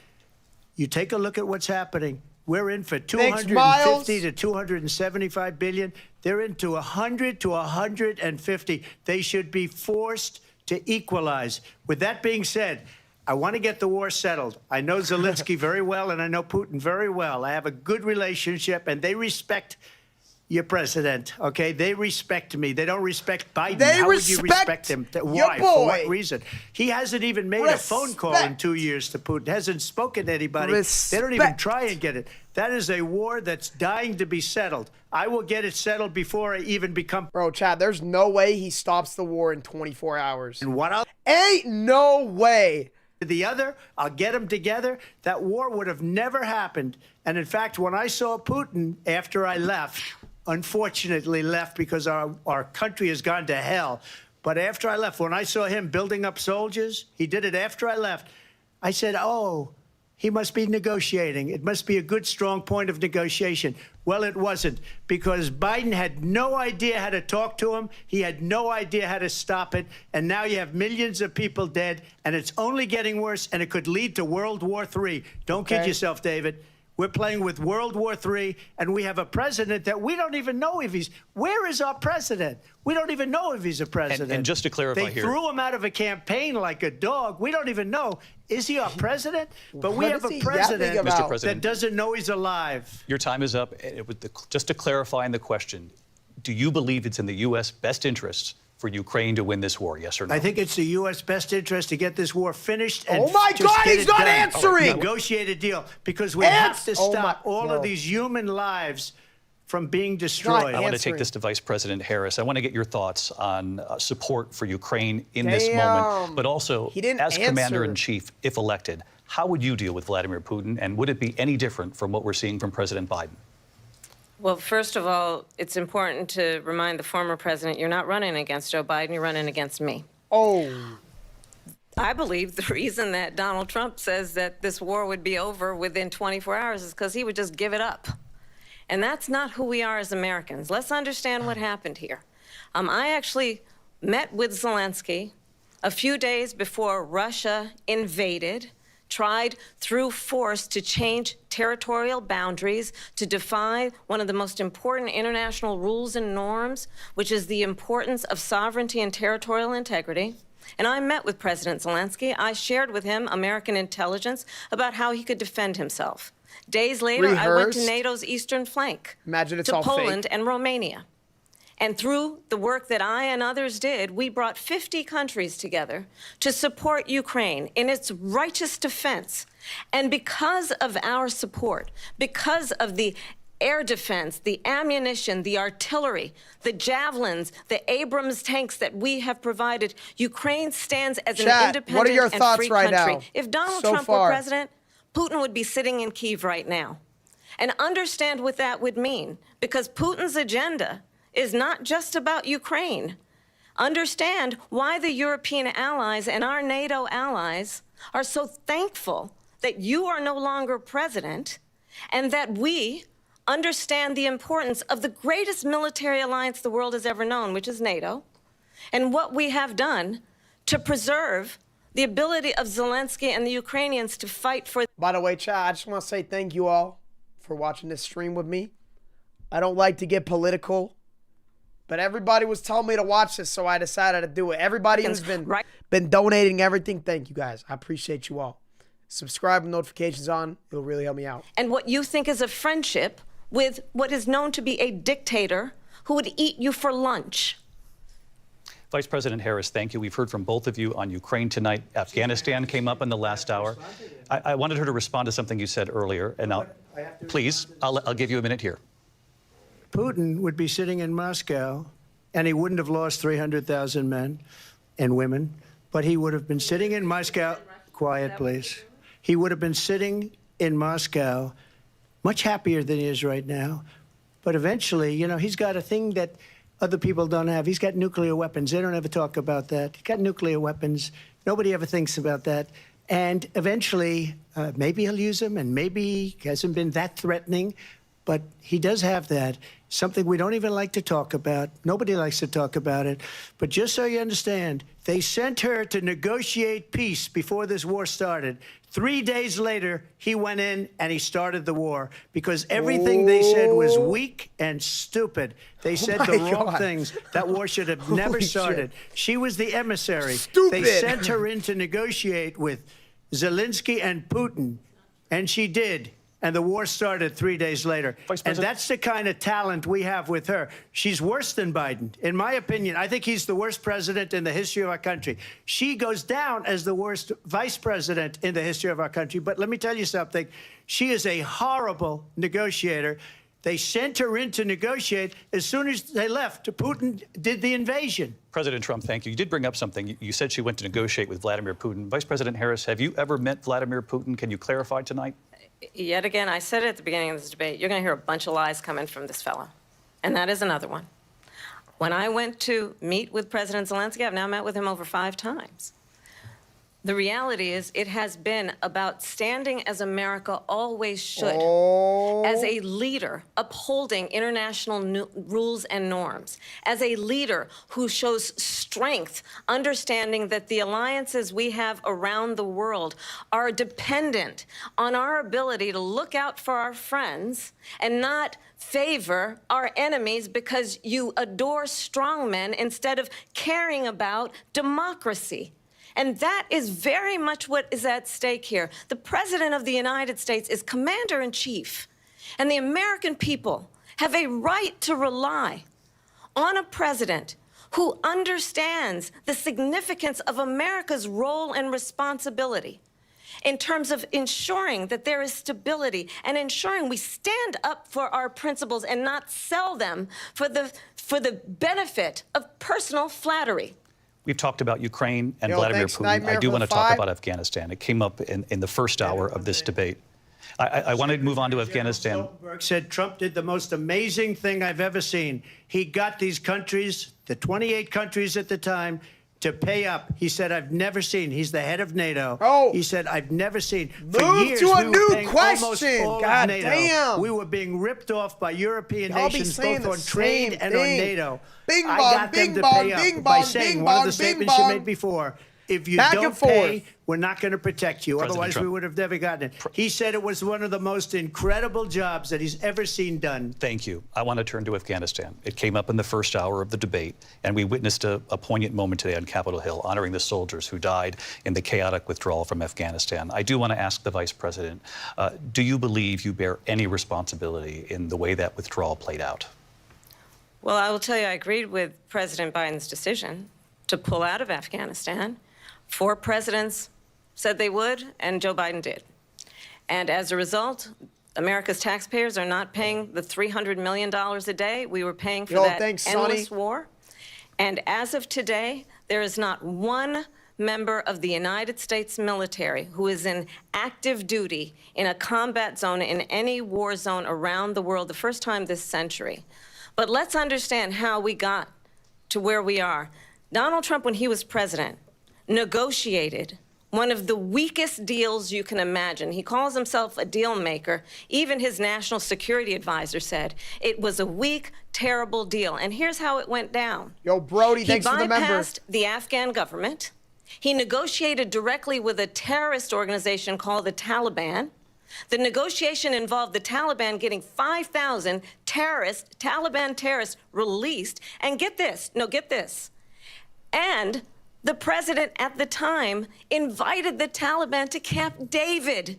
you take a look at what's happening. We're in for 250 to 275 billion. They're into 100 to 150. They should be forced to equalize. With that being said, I want to get the war settled. I know Zelensky very well, and I know Putin very well. I have a good relationship, and they respect your president, okay? They respect me. They don't respect Biden.
They
How would you respect him?
your
Why?
boy.
For what reason? He hasn't even made a phone call in 2 years to Putin. Hasn't spoken to anybody. They don't even try and get it. That is a war that's dying to be settled. I will get it settled before I even become...
Bro, Chad, there's no way he stops the war in 24 hours.
And what else?
Ain't no way.
The other, I'll get them together. That war would have never happened. And in fact, when I saw Putin after I left, unfortunately left because our country has gone to hell. But after I left, when I saw him building up soldiers, he did it after I left. I said, oh, he must be negotiating. It must be a good, strong point of negotiation. Well, it wasn't, because Biden had no idea how to talk to him. He had no idea how to stop it. And now you have millions of people dead, and it's only getting worse, and it could lead to World War III. Don't kid yourself, David. We're playing with World War III, and we have a president that we don't even know if he's... Where is our president? We don't even know if he's a president.
And just to clarify
they
here...
threw him out of a campaign like a dog. We don't even know. Is he our president? But we have a president that doesn't know he's alive.
Your time is up. Just to clarify in the question, do you believe it's in the U.S. best interests for Ukraine to win this war, yes or no?
I think it's the U.S. best interest to get this war finished. And
oh my God, he's not answering!
Negotiate a deal, because we have to stop all of these human lives from being destroyed.
I want to take this to Vice President Harris. I want to get your thoughts on support for Ukraine in this moment, but also as Commander-in-Chief, if elected, how would you deal with Vladimir Putin, and would it be any different from what we're seeing from President Biden?
Well, first of all, it's important to remind the former president you're not running against Joe Biden, you're running against me.
Oh.
I believe the reason that Donald Trump says that this war would be over within 24 hours is because he would just give it up. And that's not who we are as Americans. Let's understand what happened here. I actually met with Zelensky a few days before Russia invaded, tried through force to change territorial boundaries, to defy one of the most important international rules and norms, which is the importance of sovereignty and territorial integrity. And I met with President Zelensky. I shared with him American intelligence about how he could defend himself. Days later, I went to NATO's eastern flank, to Poland and Romania. And through the work that I and others did, we brought 50 countries together to support Ukraine in its righteous defense. And because of our support, because of the air defense, the ammunition, the artillery, the javelins, the Abrams tanks that we have provided, Ukraine stands as an independent and free country. If Donald Trump were president, Putin would be sitting in Kyiv right now. And understand what that would mean, because Putin's agenda is not just about Ukraine. Understand why the European allies and our NATO allies are so thankful that you are no longer president, and that we understand the importance of the greatest military alliance the world has ever known, which is NATO, and what we have done to preserve the ability of Zelensky and the Ukrainians to fight for...
By the way, Chad, I just want to say thank you all for watching this stream with me. I don't like to get political, but everybody was telling me to watch this, so I decided to do it. Everybody who's been donating everything, thank you guys. I appreciate you all. Subscribe with notifications on. It'll really help me out.
And what you think is a friendship with what is known to be a dictator who would eat you for lunch.
Vice President Harris, thank you. We've heard from both of you on Ukraine tonight. Afghanistan came up in the last hour. I wanted her to respond to something you said earlier, and now, please, I'll give you a minute here.
Putin would be sitting in Moscow, and he wouldn't have lost 300,000 men and women, but he would have been sitting in Moscow. Quiet, please. He would have been sitting in Moscow, much happier than he is right now. But eventually, you know, he's got a thing that other people don't have. He's got nuclear weapons. They don't ever talk about that. He's got nuclear weapons. Nobody ever thinks about that. And eventually, maybe he'll use them, and maybe he hasn't been that threatening, but he does have that. Something we don't even like to talk about. Nobody likes to talk about it. But just so you understand, they sent her to negotiate peace before this war started. 3 days later, he went in and he started the war because everything they said was weak and stupid. They said the wrong things. That war should have never started. She was the emissary. They sent her in to negotiate with Zelensky and Putin, and she did. And the war started 3 days later. And that's the kind of talent we have with her. She's worse than Biden. In my opinion, I think he's the worst president in the history of our country. She goes down as the worst vice president in the history of our country. But let me tell you something. She is a horrible negotiator. They sent her in to negotiate. As soon as they left, Putin did the invasion.
President Trump, thank you. You did bring up something. You said she went to negotiate with Vladimir Putin. Vice President Harris, have you ever met Vladimir Putin? Can you clarify tonight?
Yet again, I said it at the beginning of this debate, you're going to hear a bunch of lies coming from this fellow. And that is another one. When I went to meet with President Zelensky, I've now met with him over 5 times. The reality is it has been about standing as America always should, as a leader upholding international rules and norms, as a leader who shows strength, understanding that the alliances we have around the world are dependent on our ability to look out for our friends and not favor our enemies because you adore strongmen instead of caring about democracy. And that is very much what is at stake here. The President of the United States is commander-in-chief, and the American people have a right to rely on a president who understands the significance of America's role and responsibility in terms of ensuring that there is stability and ensuring we stand up for our principles and not sell them for the benefit of personal flattery.
We've talked about Ukraine and Vladimir Putin. I do want to talk about Afghanistan. It came up in the first hour of this debate. I want to move on to Afghanistan.
Stoltenberg said Trump did the most amazing thing I've ever seen. He got these countries, the 28 countries at the time, to pay up. He said, I've never seen. He's the head of NATO.
Oh.
He said, I've never seen. For
Move
years,
to a
we were
new
paying almost
question.
all of
God
NATO.
damn.
We were being ripped off by European
Y'all be
nations,
saying
both on
the
trade
same
and on
thing.
NATO.
Bing
I
bong,
got them
bing
to
bong,
pay up
bing
by
bong,
saying
bing
one of
bong,
the
bing
statements you
bong.
made before. If you
Back
don't
and forth.
pay, we're not going to protect you.
President
Otherwise,
Trump.
we would have never gotten it. He said it was one of the most incredible jobs that he's ever seen done.
Thank you. I want to turn to Afghanistan. It came up in the first hour of the debate, and we witnessed a poignant moment today on Capitol Hill, honoring the soldiers who died in the chaotic withdrawal from Afghanistan. I do want to ask the Vice President, do you believe you bear any responsibility in the way that withdrawal played out?
Well, I will tell you, I agreed with President Biden's decision to pull out of Afghanistan. 4 presidents said they would, and Joe Biden did. And as a result, America's taxpayers are not paying the $300 million a day we were paying for that endless war. And as of today, there is not one member of the United States military who is in active duty in a combat zone in any war zone around the world, the first time this century. But let's understand how we got to where we are. Donald Trump, when he was president, negotiated one of the weakest deals you can imagine. He calls himself a deal maker. Even his national security advisor said it was a weak, terrible deal. And here's how it went down.
Yo, Brody, thanks for the member.
He bypassed the Afghan government. He negotiated directly with a terrorist organization called the Taliban. The negotiation involved the Taliban getting 5,000 Taliban terrorists released. And get this, and the president at the time invited the Taliban to Camp David,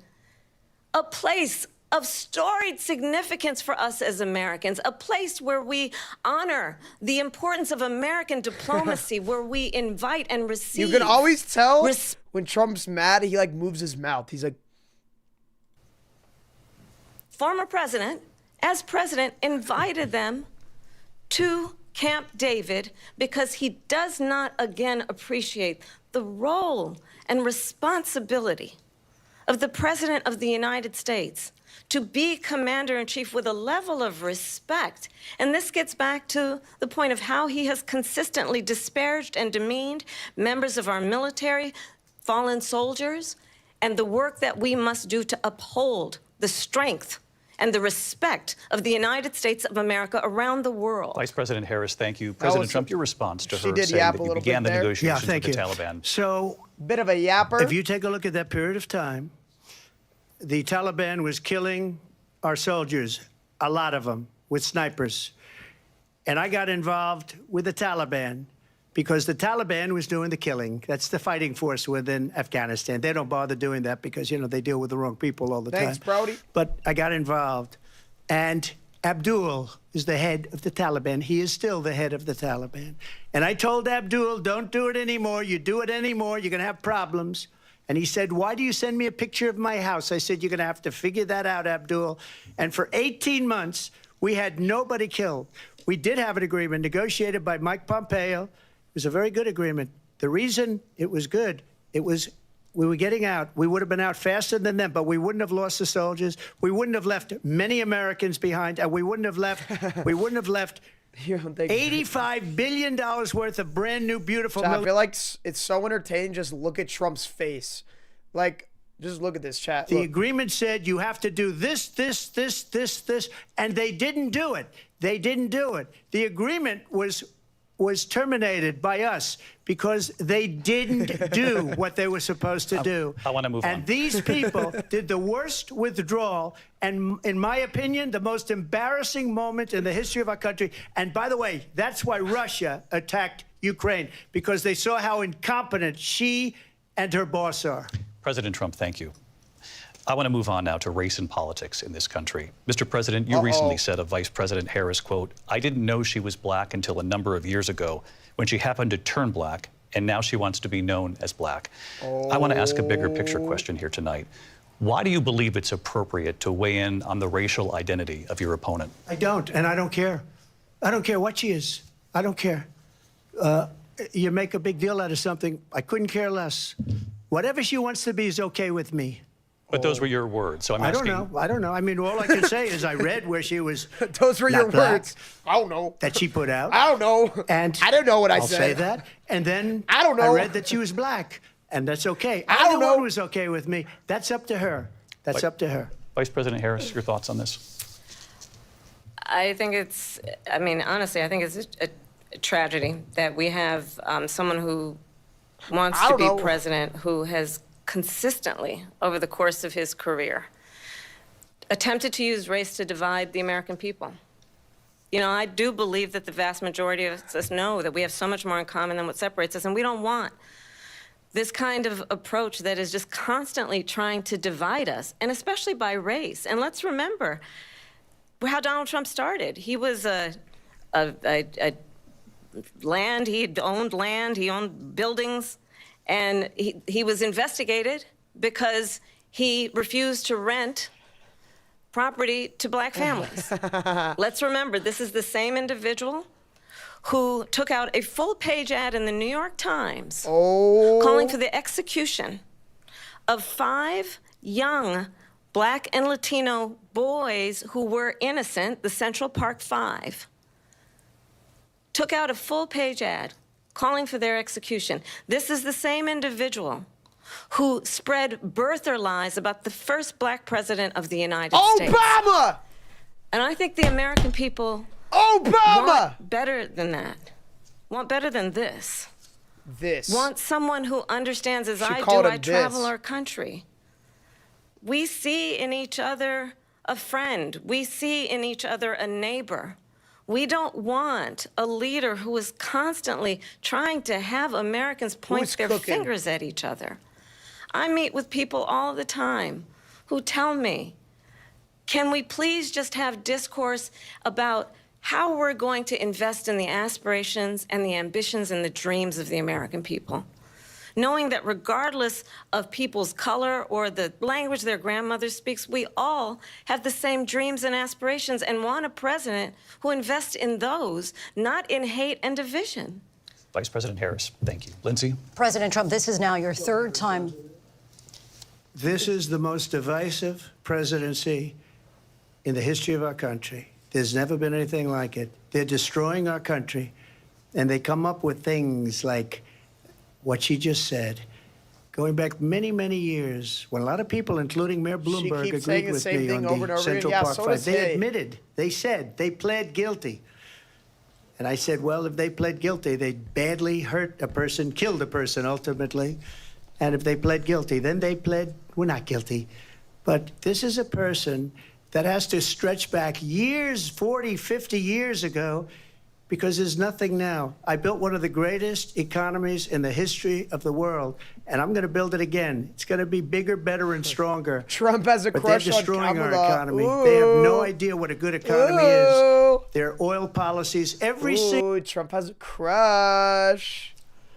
a place of storied significance for us as Americans, a place where we honor the importance of American diplomacy, where we invite and receive.
You can always tell when Trump's mad, he like moves his mouth. He's like,
former president, as president, invited them to Camp David because he does not again appreciate the role and responsibility of the President of the United States to be commander-in-chief with a level of respect. And this gets back to the point of how he has consistently disparaged and demeaned members of our military, fallen soldiers, and the work that we must do to uphold the strength and the respect of the United States of America around the world.
Vice President Harris, thank you. President Trump, your response to her saying that you began the negotiations with the Taliban.
So,
bit of a yapper.
If you take a look at that period of time, the Taliban was killing our soldiers, a lot of them, with snipers. And I got involved with the Taliban because the Taliban was doing the killing. That's the fighting force within Afghanistan. They don't bother doing that because, you know, they deal with the wrong people all the time.
Thanks, Brody.
But I got involved. And Abdul is the head of the Taliban. He is still the head of the Taliban. And I told Abdul, don't do it anymore. You do it anymore, you're going to have problems. And he said, why do you send me a picture of my house? I said, you're going to have to figure that out, Abdul. And for 18 months, we had nobody killed. We did have an agreement negotiated by Mike Pompeo. It was a very good agreement. The reason it was good, it was we were getting out. We would have been out faster than them, but we wouldn't have lost the soldiers. We wouldn't have left many Americans behind, and we wouldn't have left $85 billion worth of brand new, beautiful.
Chat, I feel like it's so entertaining. Just look at Trump's face. Like, just look at this, chat.
The agreement said you have to do this, this, this, this, this, and they didn't do it. They didn't do it. The agreement was terminated by us because they didn't do what they were supposed to do.
I want to move on.
And these people did the worst withdrawal and, in my opinion, the most embarrassing moment in the history of our country. And by the way, that's why Russia attacked Ukraine, because they saw how incompetent she and her boss are.
President Trump, thank you. I want to move on now to race and politics in this country. Mr. President, you recently said of Vice President Harris, quote, I didn't know she was black until a number of years ago when she happened to turn black, and now she wants to be known as black. I want to ask a bigger picture question here tonight. Why do you believe it's appropriate to weigh in on the racial identity of your opponent?
I don't, and I don't care. I don't care what she is. I don't care. You make a big deal out of something. I couldn't care less. Whatever she wants to be is okay with me.
But those were your words, so I'm asking.
I don't know. I mean, all I can say is I read where she was.
Those were your
black,
words. I don't know.
That she put out.
I don't know.
And
I don't know what I
I'll
said.
say that. And then
I don't know.
I read that she was black, and that's okay.
I don't know.
It was okay with me. That's up to her. That's up to her.
Vice President Harris, your thoughts on this?
I think it's, I mean, honestly, I think it's a tragedy that we have someone who wants to be president who has consistently, over the course of his career, attempted to use race to divide the American people. You know, I do believe that the vast majority of us know that we have so much more in common than what separates us, and we don't want this kind of approach that is just constantly trying to divide us, and especially by race. And let's remember how Donald Trump started. He was land, he owned buildings, and he was investigated because he refused to rent property to black families. Let's remember, this is the same individual who took out a full-page ad in the New York Times calling for the execution of 5 young black and Latino boys who were innocent, the Central Park 5. Took out a full-page ad calling for their execution. This is the same individual who spread birther lies about the first black president of the United States.
Obama!
And I think the American people
want
better than that. Want better than this.
This.
Want someone who understands, as I do, I travel our country. We see in each other a friend. We see in each other a neighbor. We don't want a leader who is constantly trying to have Americans point their fingers at each other. I meet with people all the time who tell me, can we please just have discourse about how we're going to invest in the aspirations and the ambitions and the dreams of the American people? Knowing that regardless of people's color or the language their grandmother speaks, we all have the same dreams and aspirations and want a president who invests in those, not in hate and division.
Vice President Harris, thank you. Lindsay?
President Trump, this is now your 3rd time.
This is the most divisive presidency in the history of our country. There's never been anything like it. They're destroying our country, and they come up with things like what she just said, going back many, many years, when a lot of people, including Mayor Bloomberg, agreed with me on the Central Park 5. They admitted, they said, they pled guilty. And I said, well, if they pled guilty, they badly hurt a person, killed a person ultimately. And if they pled guilty, then they pled, we're not guilty. But this is a person that has to stretch back years, 40, 50 years ago, because there's nothing now. I built one of the greatest economies in the history of the world, and I'm going to build it again. It's going to be bigger, better, and stronger.
Trump has a
but
crush
they're destroying
on
our
Kamala.
economy.
Ooh.
They have no idea what a good economy is. Their oil policies, every single...
Trump has a crush.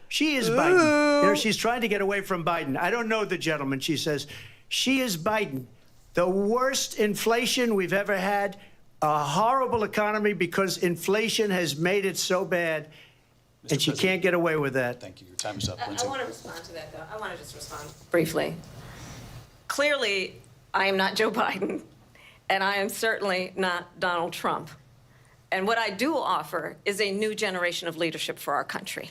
She is Biden. You know, she's trying to get away from Biden. I don't know the gentleman, she says. She is Biden. The worst inflation we've ever had, a horrible economy because inflation has made it so bad, and she can't get away with that.
Thank you. Your time is up,
I
Lindsay.
want to respond to that, though. I want to just respond briefly. Clearly, I am not Joe Biden, and I am certainly not Donald Trump. And what I do offer is a new generation of leadership for our country.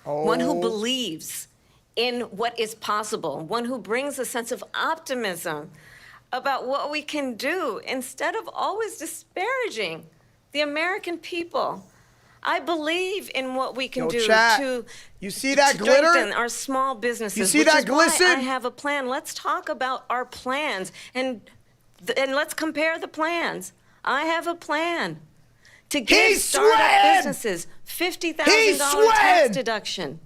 One who believes in what is possible, one who brings a sense of optimism about what we can do instead of always disparaging the American people. I believe in what we can do
chat.
to
You see that glitter?
strengthen our small businesses.
You see
which
that
is why
glisten?
I have a plan. Let's talk about our plans and let's compare the plans. I have a plan to give startup businesses $50,000 tax deduction,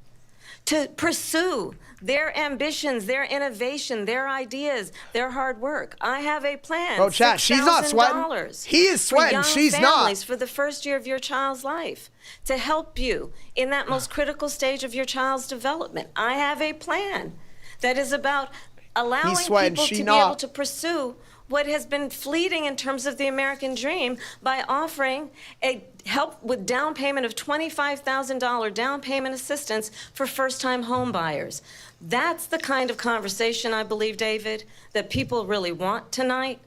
to pursue their ambitions, their innovation, their ideas, their hard work. I have a plan.
Bro, chat, she's not sweating.
$6,000
He is sweating.
for
She's
young
not.
families for the first year of your child's life, to help you in that most critical stage of your child's development. I have a plan that is about allowing
sweating.
people
She
to be
not.
able to pursue what has been fleeting in terms of the American dream by offering a help with down payment of $25,000 down payment assistance for first-time home buyers. That's the kind of conversation, I believe, David, that people really want tonight,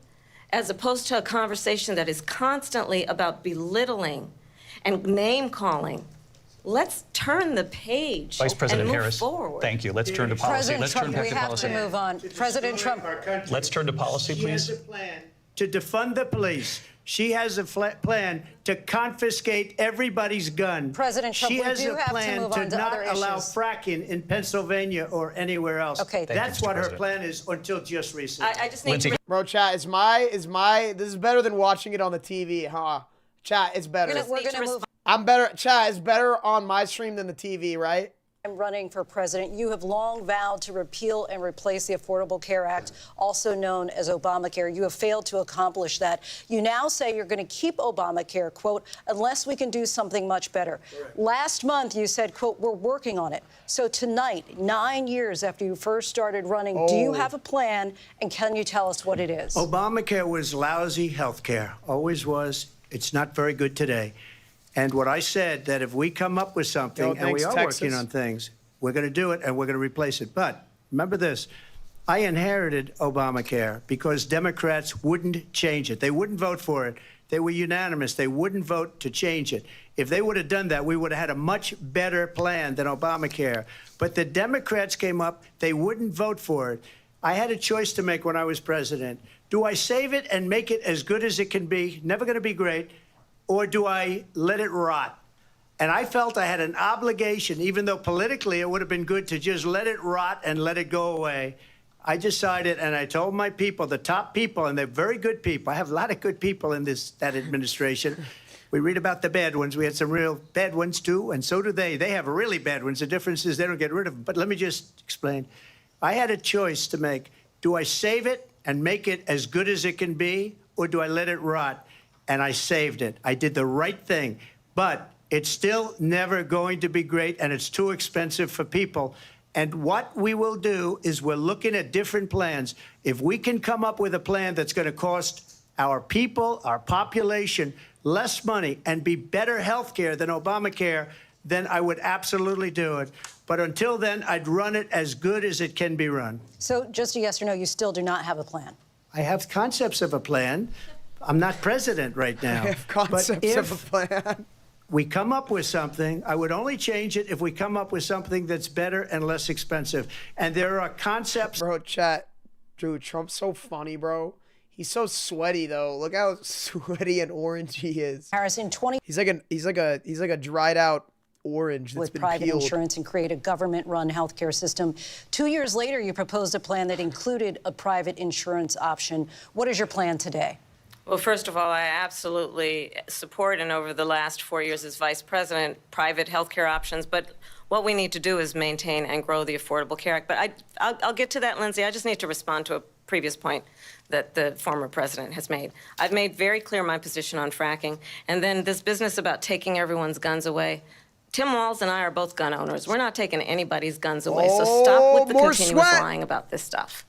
as opposed to a conversation that is constantly about belittling and name-calling. Let's turn the page
Vice President
and move
Harris,
forward.
thank you. Let's turn to policy.
President
Let's
Trump,
turn back
we
to
have
policy.
to move on. President Trump.
Let's turn to policy,
She has
please.
a plan to defund the police. She has a plan to confiscate everybody's gun.
President Trump,
she
we
has
do
a
have to
plan
move
to
on to
not
other
allow
issues.
fracking in Pennsylvania or anywhere else.
Okay. Thank
That's
you, Mr.
what her
President.
plan is until just recently.
I just need
Lindsay,
to
Bro, chat, this is better than watching it on the TV, huh? Chat, it's better.
We're gonna move.
I'm better, chat, it's better on my stream than the TV, right?
I'm running for president. You have long vowed to repeal and replace the Affordable Care Act, also known as Obamacare. You have failed to accomplish that. You now say you're going to keep Obamacare, quote, unless we can do something much better. Correct. Last month, you said, quote, we're working on it. So tonight, 9 years after you first started running, do you have a plan, and can you tell us what it is?
Obamacare was lousy health care, always was. It's not very good today. And what I said, that if we come up with something, and we are working on things, we're going to do it and we're going to replace it. But remember this, I inherited Obamacare because Democrats wouldn't change it. They wouldn't vote for it. They were unanimous. They wouldn't vote to change it. If they would have done that, we would have had a much better plan than Obamacare. But the Democrats came up. They wouldn't vote for it. I had a choice to make when I was president. Do I save it and make it as good as it can be? Never going to be great. Or do I let it rot? And I felt I had an obligation, even though politically it would have been good to just let it rot and let it go away. I decided, and I told my people, the top people, and they're very good people. I have a lot of good people in that administration. We read about the bad ones. We had some real bad ones, too, and so do they. They have really bad ones. The difference is they don't get rid of them. But let me just explain. I had a choice to make. Do I save it and make it as good as it can be, or do I let it rot? And I saved it. I did the right thing. But it's still never going to be great, and it's too expensive for people. And what we will do is we're looking at different plans. If we can come up with a plan that's going to cost our people, our population, less money and be better health care than Obamacare, then I would absolutely do it. But until then, I'd run it as good as it can be run.
So just a yes or no, you still do not have a plan?
I have concepts of a plan. I'm not president right now.
I have concepts of a plan.
We come up with something, I would only change it if we come up with something that's better and less expensive. And there are concepts.
Bro, chat, dude, Trump's so funny, bro. He's so sweaty though. Look how sweaty and orange he is.
Harris, in 20
he's like a dried out orange that's
with
been
private
peeled.
insurance and create a government-run healthcare system. 2 years later, you proposed a plan that included a private insurance option. What is your plan today?
Well, first of all, I absolutely support, and over the last 4 years as vice president, private health care options. But what we need to do is maintain and grow the Affordable Care Act. But I'll get to that, Lindsay. I just need to respond to a previous point that the former president has made. I've made very clear my position on fracking. And then this business about taking everyone's guns away. Tim Walz and I are both gun owners. We're not taking anybody's guns away. So stop with the continuous lying about this stuff.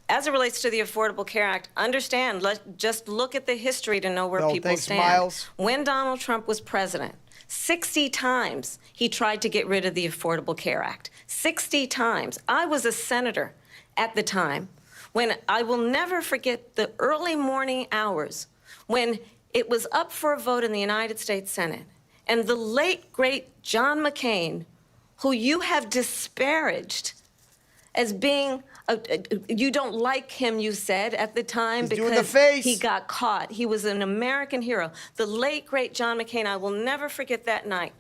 As it relates to the Affordable Care Act, understand, just look at the history to know where people stand.
Miles.
When Donald Trump was president, 60 times he tried to get rid of the Affordable Care Act. 60 times. I was a senator at the time when I will never forget the early morning hours when it was up for a vote in the United States Senate. And the late, great John McCain, who you have disparaged as being you don't like him, you said at the time, because he got caught. He was an American hero. The late, great John McCain, I will never forget that night,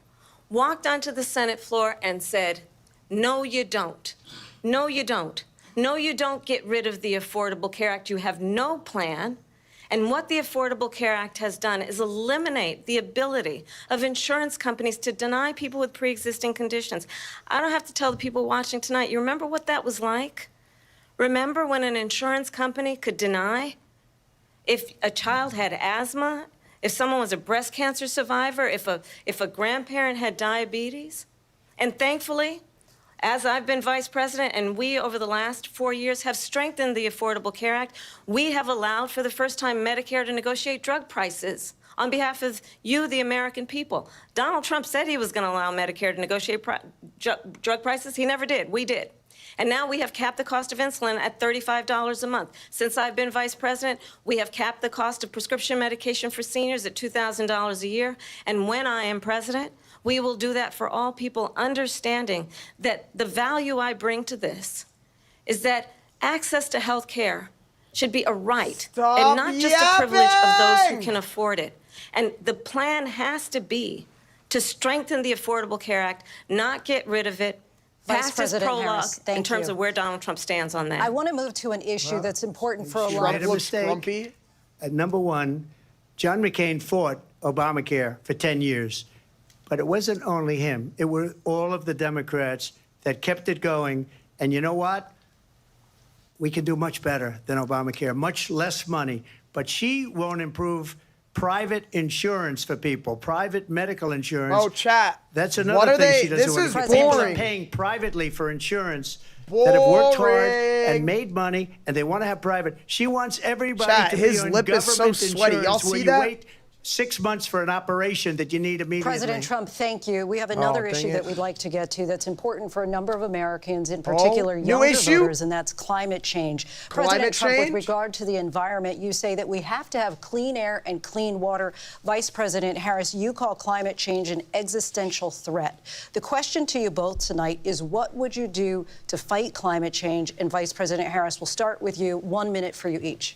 walked onto the Senate floor and said, no, you don't. No, you don't. No, you don't get rid of the Affordable Care Act. You have no plan. And what the Affordable Care Act has done is eliminate the ability of insurance companies to deny people with pre-existing conditions. I don't have to tell the people watching tonight, you remember what that was like? Remember when an insurance company could deny if a child had asthma, if someone was a breast cancer survivor, if a grandparent had diabetes? And thankfully, as I've been vice president and we over the last 4 years have strengthened the Affordable Care Act, we have allowed for the first time Medicare to negotiate drug prices on behalf of you, the American people. Donald Trump said he was going to allow Medicare to negotiate drug prices. He never did. We did. And now we have capped the cost of insulin at $35 a month. Since I've been vice president, we have capped the cost of prescription medication for seniors at $2,000 a year. And when I am president, we will do that for all people, understanding that the value I bring to this is that access to health care should be a right and not just a privilege of those who can afford it. And the plan has to be to strengthen the Affordable Care Act, not get rid of it.
Vice President Harris,
in terms of where Donald Trump stands on that.
I want to move to an issue that's important for a lot of
mistake. Number one, John McCain fought Obamacare for 10 years. But it wasn't only him. It were all of the Democrats that kept it going. And you know what? We can do much better than Obamacare, much less money. But she won't improve private insurance for people, private medical insurance.
Oh, chat.
That's another thing she doesn't want to do. People are paying privately for insurance that have worked hard and made money, and they want to have private. She wants everybody to be on
lip is so sweaty. Y'all see that?
Wait 6 months for an operation that you need immediately.
President Trump, thank you. We have another issue that we'd like to get to that's important for a number of Americans, in particular younger voters, and that's climate change. President Trump, with regard to the environment, you say that we have to have clean air and clean water. Vice President Harris, you call climate change an existential threat. The question to you both tonight is, what would you do to fight climate change? And Vice President Harris, we'll start with you. 1 minute for you each.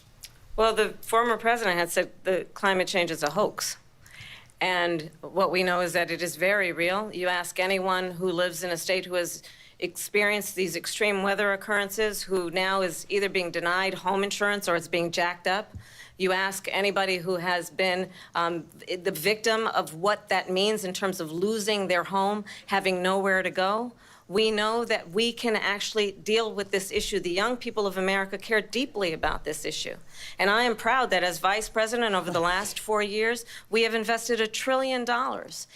Well, the former president had said that climate change is a hoax. And what we know is that it is very real. You ask anyone who lives in a state who has experienced these extreme weather occurrences, who now is either being denied home insurance or it's being jacked up. You ask anybody who has been the victim of what that means in terms of losing their home, having nowhere to go. We know that we can actually deal with this issue. The young people of America care deeply about this issue. And I am proud that as vice president over the last 4 years, we have invested $1 trillion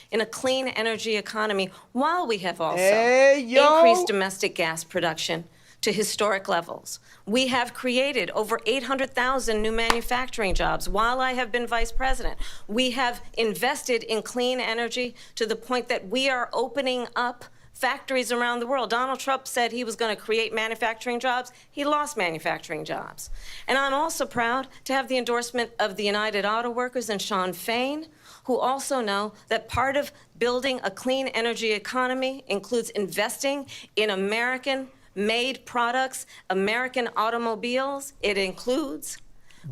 in a clean energy economy, while we have also increased domestic gas production to historic levels. We have created over 800,000 new manufacturing jobs while I have been vice president. We have invested in clean energy to the point that we are opening up factories around the world. Donald Trump said he was going to create manufacturing jobs. He lost manufacturing jobs. And I'm also proud to have the endorsement of the United Auto Workers and Sean Fain, who also know that part of building a clean energy economy includes investing in American-made products, American automobiles. It includes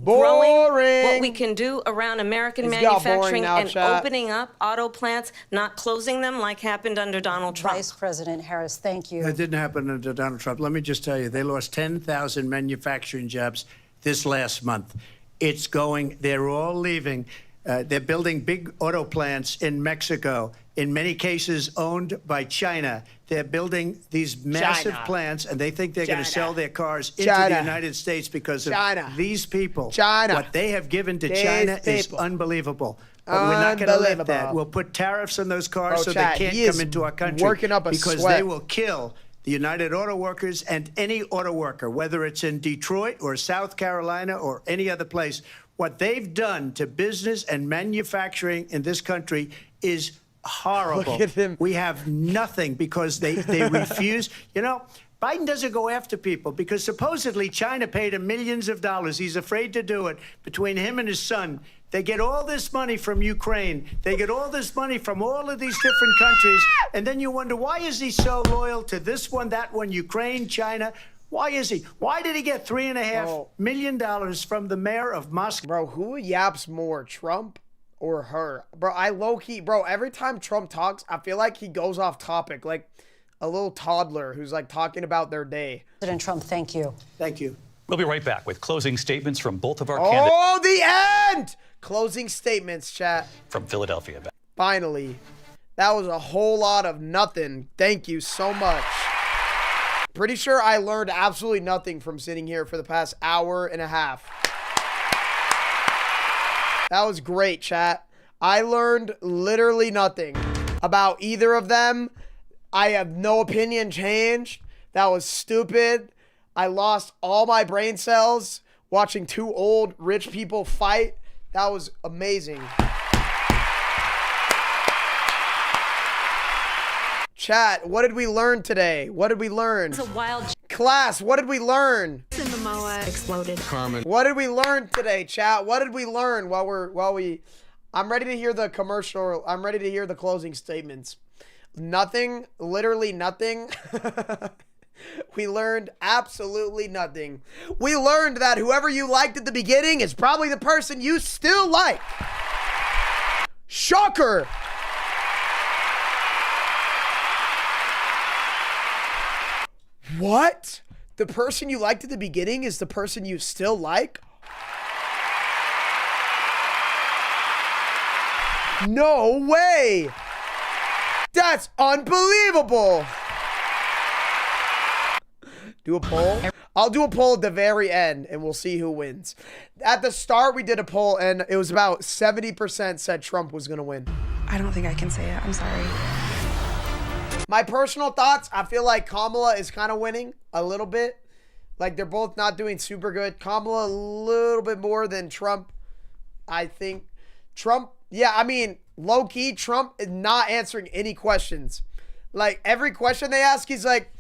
growing what we can do around American manufacturing and opening up auto plants, not closing them like happened under Donald Trump.
Vice President Harris, thank you.
That didn't happen under Donald Trump. Let me just tell you, they lost 10,000 manufacturing jobs this last month. It's going, they're all leaving. They're building big auto plants in Mexico, in many cases owned by China. They're building these massive plants, and they think they're going to sell their cars into the United States because of these people. What they have given to China is unbelievable. But we're not going to let that. We'll put tariffs on those cars so they can't come into our country because they will kill the United Auto Workers and any auto worker, whether it's in Detroit or South Carolina or any other place. What they've done to business and manufacturing in this country is horrible.
Look at him.
We have nothing because they refuse. You know, Biden doesn't go after people because supposedly China paid him millions of dollars. He's afraid to do it. Between him and his son, they get all this money from Ukraine. They get all this money from all of these different countries. And then you wonder, why is he so loyal to this one, that one, Ukraine, China? Why is he? Why did he get $3.5 million from the mayor of Moscow?
Bro, who yaps more, Trump or her? Bro, I low-key, bro, every time Trump talks, I feel like he goes off topic, like a little toddler who's like talking about their day.
President Trump, thank you.
Thank you.
We'll be right back with closing statements from both of our candidates.
Oh, the end! Closing statements, chat.
From Philadelphia.
Finally. That was a whole lot of nothing. Thank you so much. Pretty sure I learned absolutely nothing from sitting here for the past hour and a half. That was great, chat. I learned literally nothing about either of them. I have no opinion changed. That was stupid. I lost all my brain cells watching two old rich people fight. That was amazing. Chat, what did we learn today? What did we learn?
It's a wild
class. What did we learn?
Momoa exploded.
Carmen. What did we learn today, chat? What did we learn I'm ready to hear the commercial. I'm ready to hear the closing statements. Nothing, literally nothing. We learned absolutely nothing. We learned that whoever you liked at the beginning is probably the person you still like. Shocker. What? The person you liked at the beginning is the person you still like? No way! That's unbelievable! Do a poll? I'll do a poll at the very end and we'll see who wins. At the start, we did a poll and it was about 70% said Trump was gonna win.
I don't think I can say it. I'm sorry.
My personal thoughts, I feel like Kamala is kind of winning a little bit. Like they're both not doing super good. Kamala a little bit more than Trump. I think Trump, yeah, I mean, low-key, Trump is not answering any questions. Like every question they ask, he's like,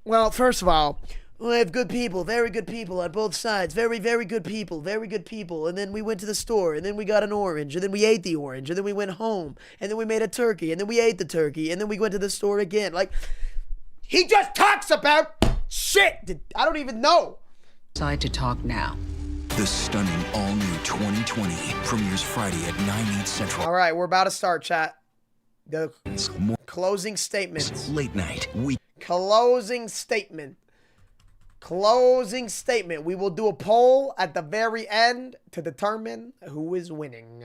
well, first of all, we have good people, very good people on both sides. Very, very good people, very good people. And then we went to the store, and then we got an orange, and then we ate the orange, and then we went home, and then we made a turkey, and then we ate the turkey, and then we went to the store again. Like, he just talks about shit. I don't even know.
Decide to talk now.
The stunning all-new 2020 premieres Friday at 9/8 Central.
All right, we're about to start, chat. The closing statements.
Late night.
Closing statement. Closing statement. We will do a poll at the very end to determine who is winning.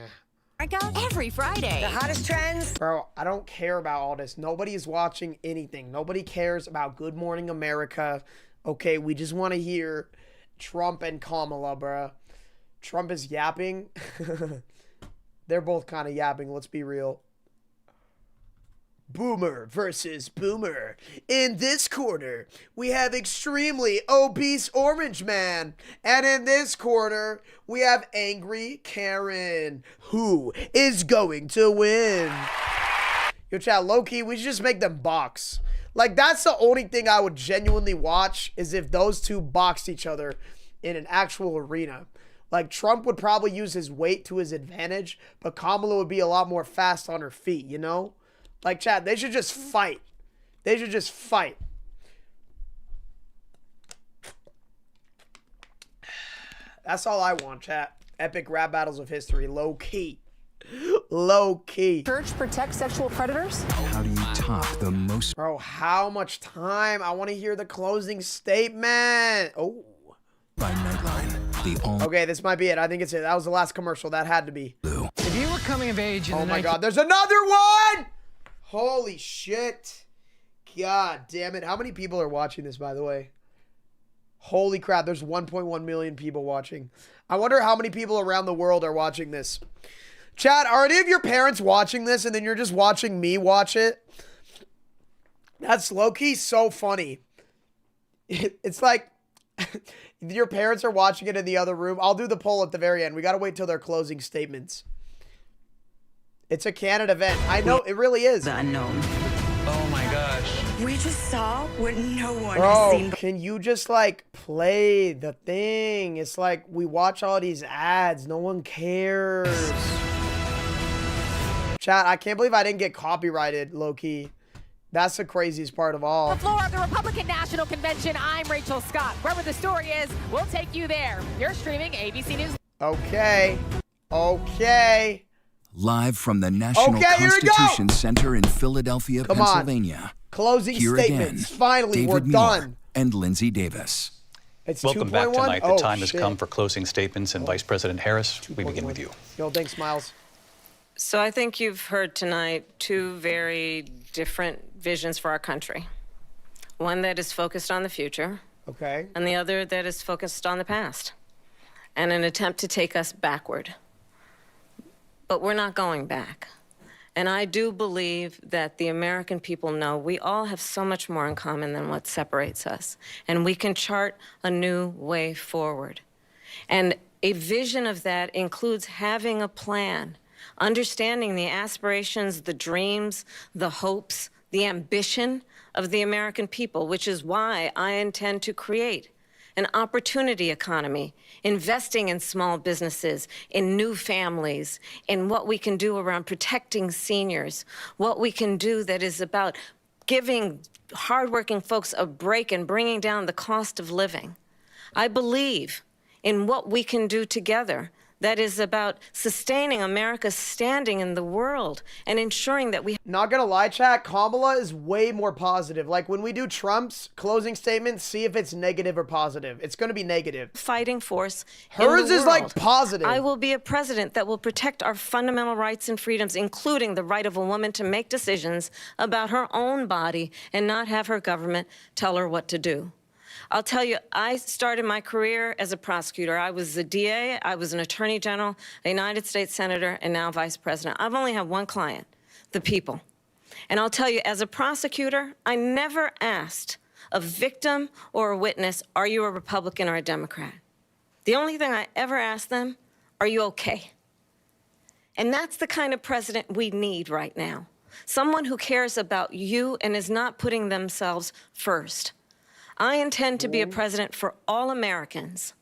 Every Friday.
The hottest trends.
Bro, I don't care about all this. Nobody is watching anything. Nobody cares about Good Morning America. Okay, we just want to hear Trump and Kamala, bro. Trump is yapping. They're both kind of yapping. Let's be real. Boomer versus Boomer. In this corner, we have extremely obese Orange Man. And in this corner, we have Angry Karen. Who is going to win? Yo, chat, low-key, we should just make them box. Like, that's the only thing I would genuinely watch is if those two boxed each other in an actual arena. Like, Trump would probably use his weight to his advantage, but Kamala would be a lot more fast on her feet, you know? Like, chat, they should just fight. They should just fight. That's all I want, chat. Epic rap battles of history. Low key. Low key.
Church protect sexual predators?
How do you top the most?
Bro, how much time? I want to hear the closing statement. Oh.
By Nightline. The all
Okay, this might be it. I think it's it. That was the last commercial. That had to be.
blue.
If you were coming of age in
Oh
the
my God, there's another one! Holy shit. God damn it. How many people are watching this, by the way? Holy crap, there's 1.1 million people watching. I wonder how many people around the world are watching this. Chat, are any of your parents watching this and then you're just watching me watch it? That's low-key so funny. It's like your parents are watching it in the other room. I'll do the poll at the very end. We got to wait till their closing statements. It's a Canada event. I know, it really is.
The unknown.
Oh my gosh.
We just saw what no one has
Bro,
seen.
can you just like play the thing? It's like we watch all these ads. No one cares. Chat, I can't believe I didn't get copyrighted, low-key. That's the craziest part of all.
The floor of the Republican National Convention. I'm Rachel Scott. Wherever the story is, we'll take you there. You're streaming ABC News.
Okay. Okay.
Live from the National
Okay, here we go.
Constitution Center in Philadelphia,
Come on.
Pennsylvania.
Closing
Here
statements.
again,
Finally,
David
we're
Muir
done.
and Lindsay Davis.
It's
Welcome back
2.1?
tonight. The
Oh,
time has
shit.
come for closing statements, and Vice President Harris, we begin with you.
Yo, thanks, Miles.
So I think you've heard tonight two very different visions for our country. One that is focused on the future.
Okay.
And the other that is focused on the past. And an attempt to take us backward. But we're not going back. And I do believe that the American people know we all have so much more in common than what separates us. And we can chart a new way forward. And a vision of that includes having a plan, understanding the aspirations, the dreams, the hopes, the ambition of the American people, which is why I intend to create an opportunity economy, investing in small businesses, in new families, in what we can do around protecting seniors, what we can do that is about giving hardworking folks a break and bringing down the cost of living. I believe in what we can do together that is about sustaining America's standing in the world and ensuring that we...
Not gonna lie, chat, Kamala is way more positive. Like, when we do Trump's closing statements, see if it's negative or positive. It's gonna be negative.
...fighting force
Hers
in the
is, like,
world.
positive.
I will be a president that will protect our fundamental rights and freedoms, including the right of a woman to make decisions about her own body and not have her government tell her what to do. I'll tell you, I started my career as a prosecutor. I was a DA, I was an attorney general, a United States senator, and now vice president. I've only had one client, the people. And I'll tell you, as a prosecutor, I never asked a victim or a witness, are you a Republican or a Democrat? The only thing I ever asked them, are you okay? And that's the kind of president we need right now. Someone who cares about you and is not putting themselves first. I intend to be a president for all Americans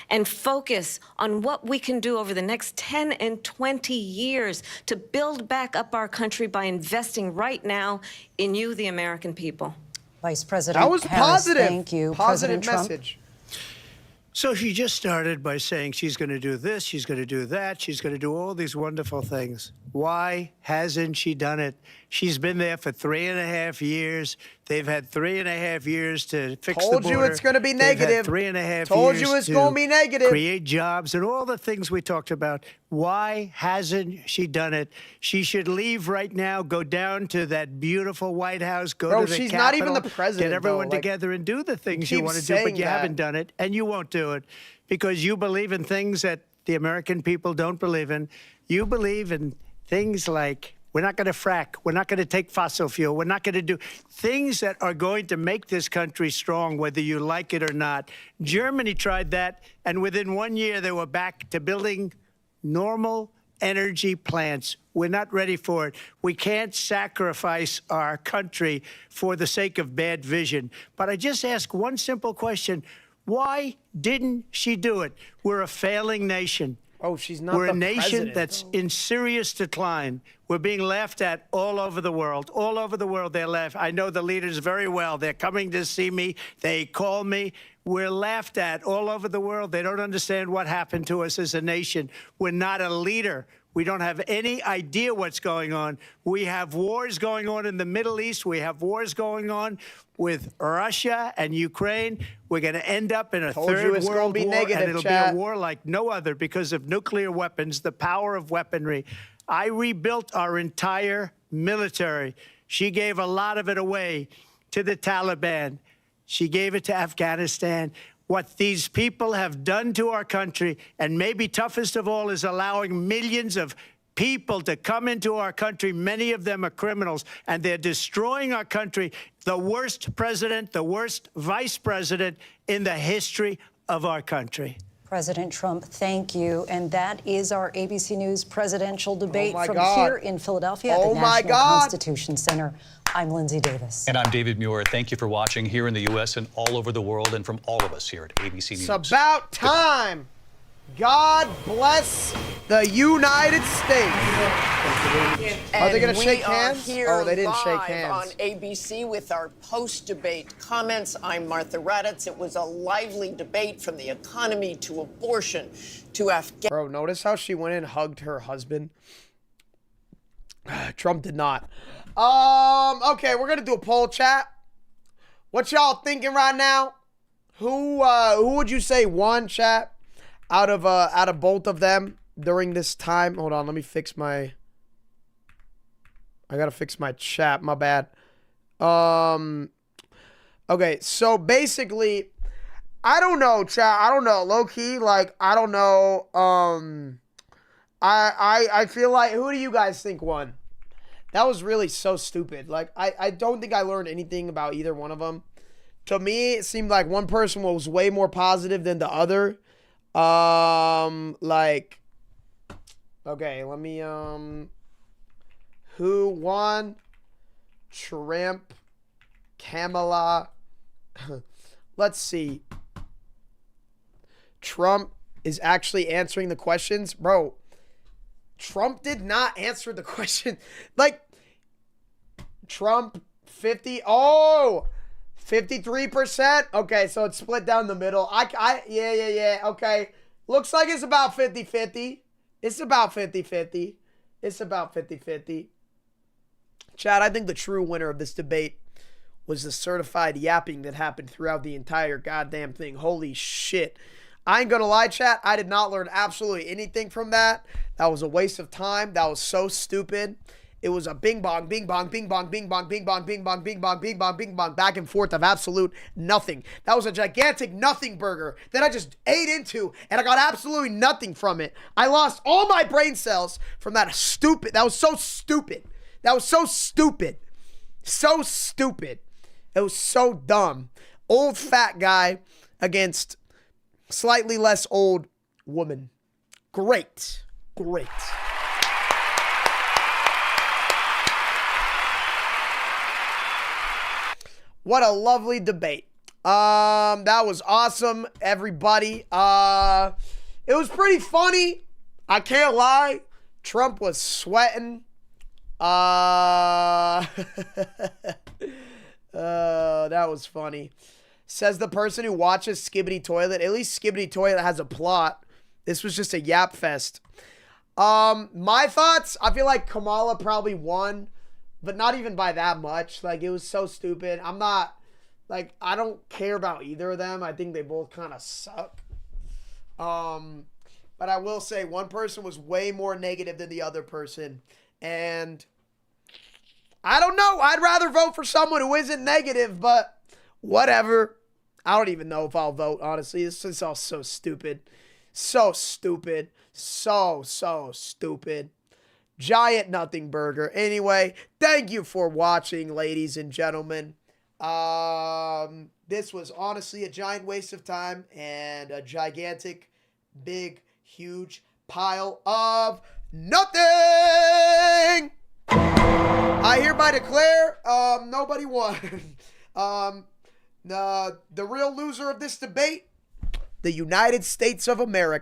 and focus on what we can do over the next 10 and 20 years to build back up our country by investing right now in you, the American people.
Vice President
That was
Harris,
positive.
thank you.
Positive
President Trump.
message.
So she just started by saying she's going to do this, she's going to do that, she's going to do all these wonderful things. Why hasn't she done it? She's been there for 3.5 years. They've had 3.5 years to fix the border.
Told you it's going to be
They've
negative.
had 3.5
Told
years
you it's
to
going to be negative.
create jobs and all the things we talked about. Why hasn't she done it? She should leave right now, go down to that beautiful White House, go
Bro,
to the
she's
Capitol,
not even the president,
get everyone
though. Like,
together and do the things
you
you
keep
want to do, but
saying
you
that.
haven't done it, and you won't do it because you believe in things that the American people don't believe in. You believe in things like we're not going to frack, we're not going to take fossil fuel, we're not going to do things that are going to make this country strong, whether you like it or not. Germany tried that, and within 1 year, they were back to building normal energy plants. We're not ready for it. We can't sacrifice our country for the sake of bad vision. But I just ask one simple question. Why didn't she do it? We're a failing nation.
Oh, she's not
We're
the
a nation
president,
that's
though.
in serious decline. We're being laughed at all over the world. All over the world, they're laughed. I know the leaders very well. They're coming to see me. They call me. We're laughed at all over the world. They don't understand what happened to us as a nation. We're not a leader. We don't have any idea what's going on. We have wars going on in the Middle East. We have wars going on with Russia and Ukraine. We're going to end up in a third world war, and it'll be a war like no other because of nuclear weapons, the power of weaponry. I rebuilt our entire military. She gave a lot of it away to the Taliban. She gave it to Afghanistan. What these people have done to our country, and maybe toughest of all, is allowing millions of people to come into our country. Many of them are criminals, and they're destroying our country. The worst president, the worst vice president in the history of our country.
President Trump, thank you. And that is our ABC News presidential debate from here in Philadelphia at the National Constitution Center. I'm Lindsay Davis.
And I'm David Muir. Thank you for watching here in the U.S. and all over the world, and from all of us here at ABC News.
It's about time. God bless the United States. Are they going to shake hands? Oh, they didn't shake hands.
On ABC with our post-debate comments. I'm Martha Raddatz. It was a lively debate from the economy to abortion to Afghanistan.
Bro, notice how she went and hugged her husband? Trump did not. Okay, we're going to do a poll, chat. What y'all thinking right now? Who would you say won, chat? Out of both of them during this time. Hold on, let me fix my... I gotta fix my chat, my bad. Okay, so basically, I don't know, chat. I don't know. Low-key, like, I don't know. I feel like, who do you guys think won? That was really so stupid. Like, I don't think I learned anything about either one of them. To me, it seemed like one person was way more positive than the other. Like, okay, let me, who won? Trump, Kamala. Let's see. Trump is actually answering the questions. Bro, Trump did not answer the question. Like, Trump, 53%. Okay, so it's split down the middle. Yeah. Okay. Looks like it's about 50-50. It's about 50-50. Chad, I think the true winner of this debate was the certified yapping that happened throughout the entire goddamn thing. Holy shit. I ain't gonna lie, chat. I did not learn absolutely anything from that. That was a waste of time. That was so stupid. It was a bing bong, bing bong, bing bong, bing bong, bing bong, bing bong, bing bong, bing bong, bing bong, back and forth of absolute nothing. That was a gigantic nothing burger that I just ate into, and I got absolutely nothing from it. I lost all my brain cells from that stupid. That was so stupid. That was so stupid. So stupid. It was so dumb. Old fat guy against slightly less old woman. Great. What a lovely debate. That was awesome, everybody. It was pretty funny. I can't lie. Trump was sweating. That was funny. Says the person who watches Skibbity Toilet. At least Skibbity Toilet has a plot. This was just a yap fest. My thoughts, I feel like Kamala probably won, but not even by that much. Like, it was so stupid. I'm not, like, I don't care about either of them. I think they both kind of suck. But I will say one person was way more negative than the other person. And I don't know. I'd rather vote for someone who isn't negative, but whatever. I don't even know if I'll vote, honestly. This is all so stupid. So stupid. So stupid. Giant nothing burger. Anyway, thank you for watching, ladies and gentlemen. This was honestly a giant waste of time and a gigantic, big, huge pile of nothing. I hereby declare nobody won. The real loser of this debate, the United States of America.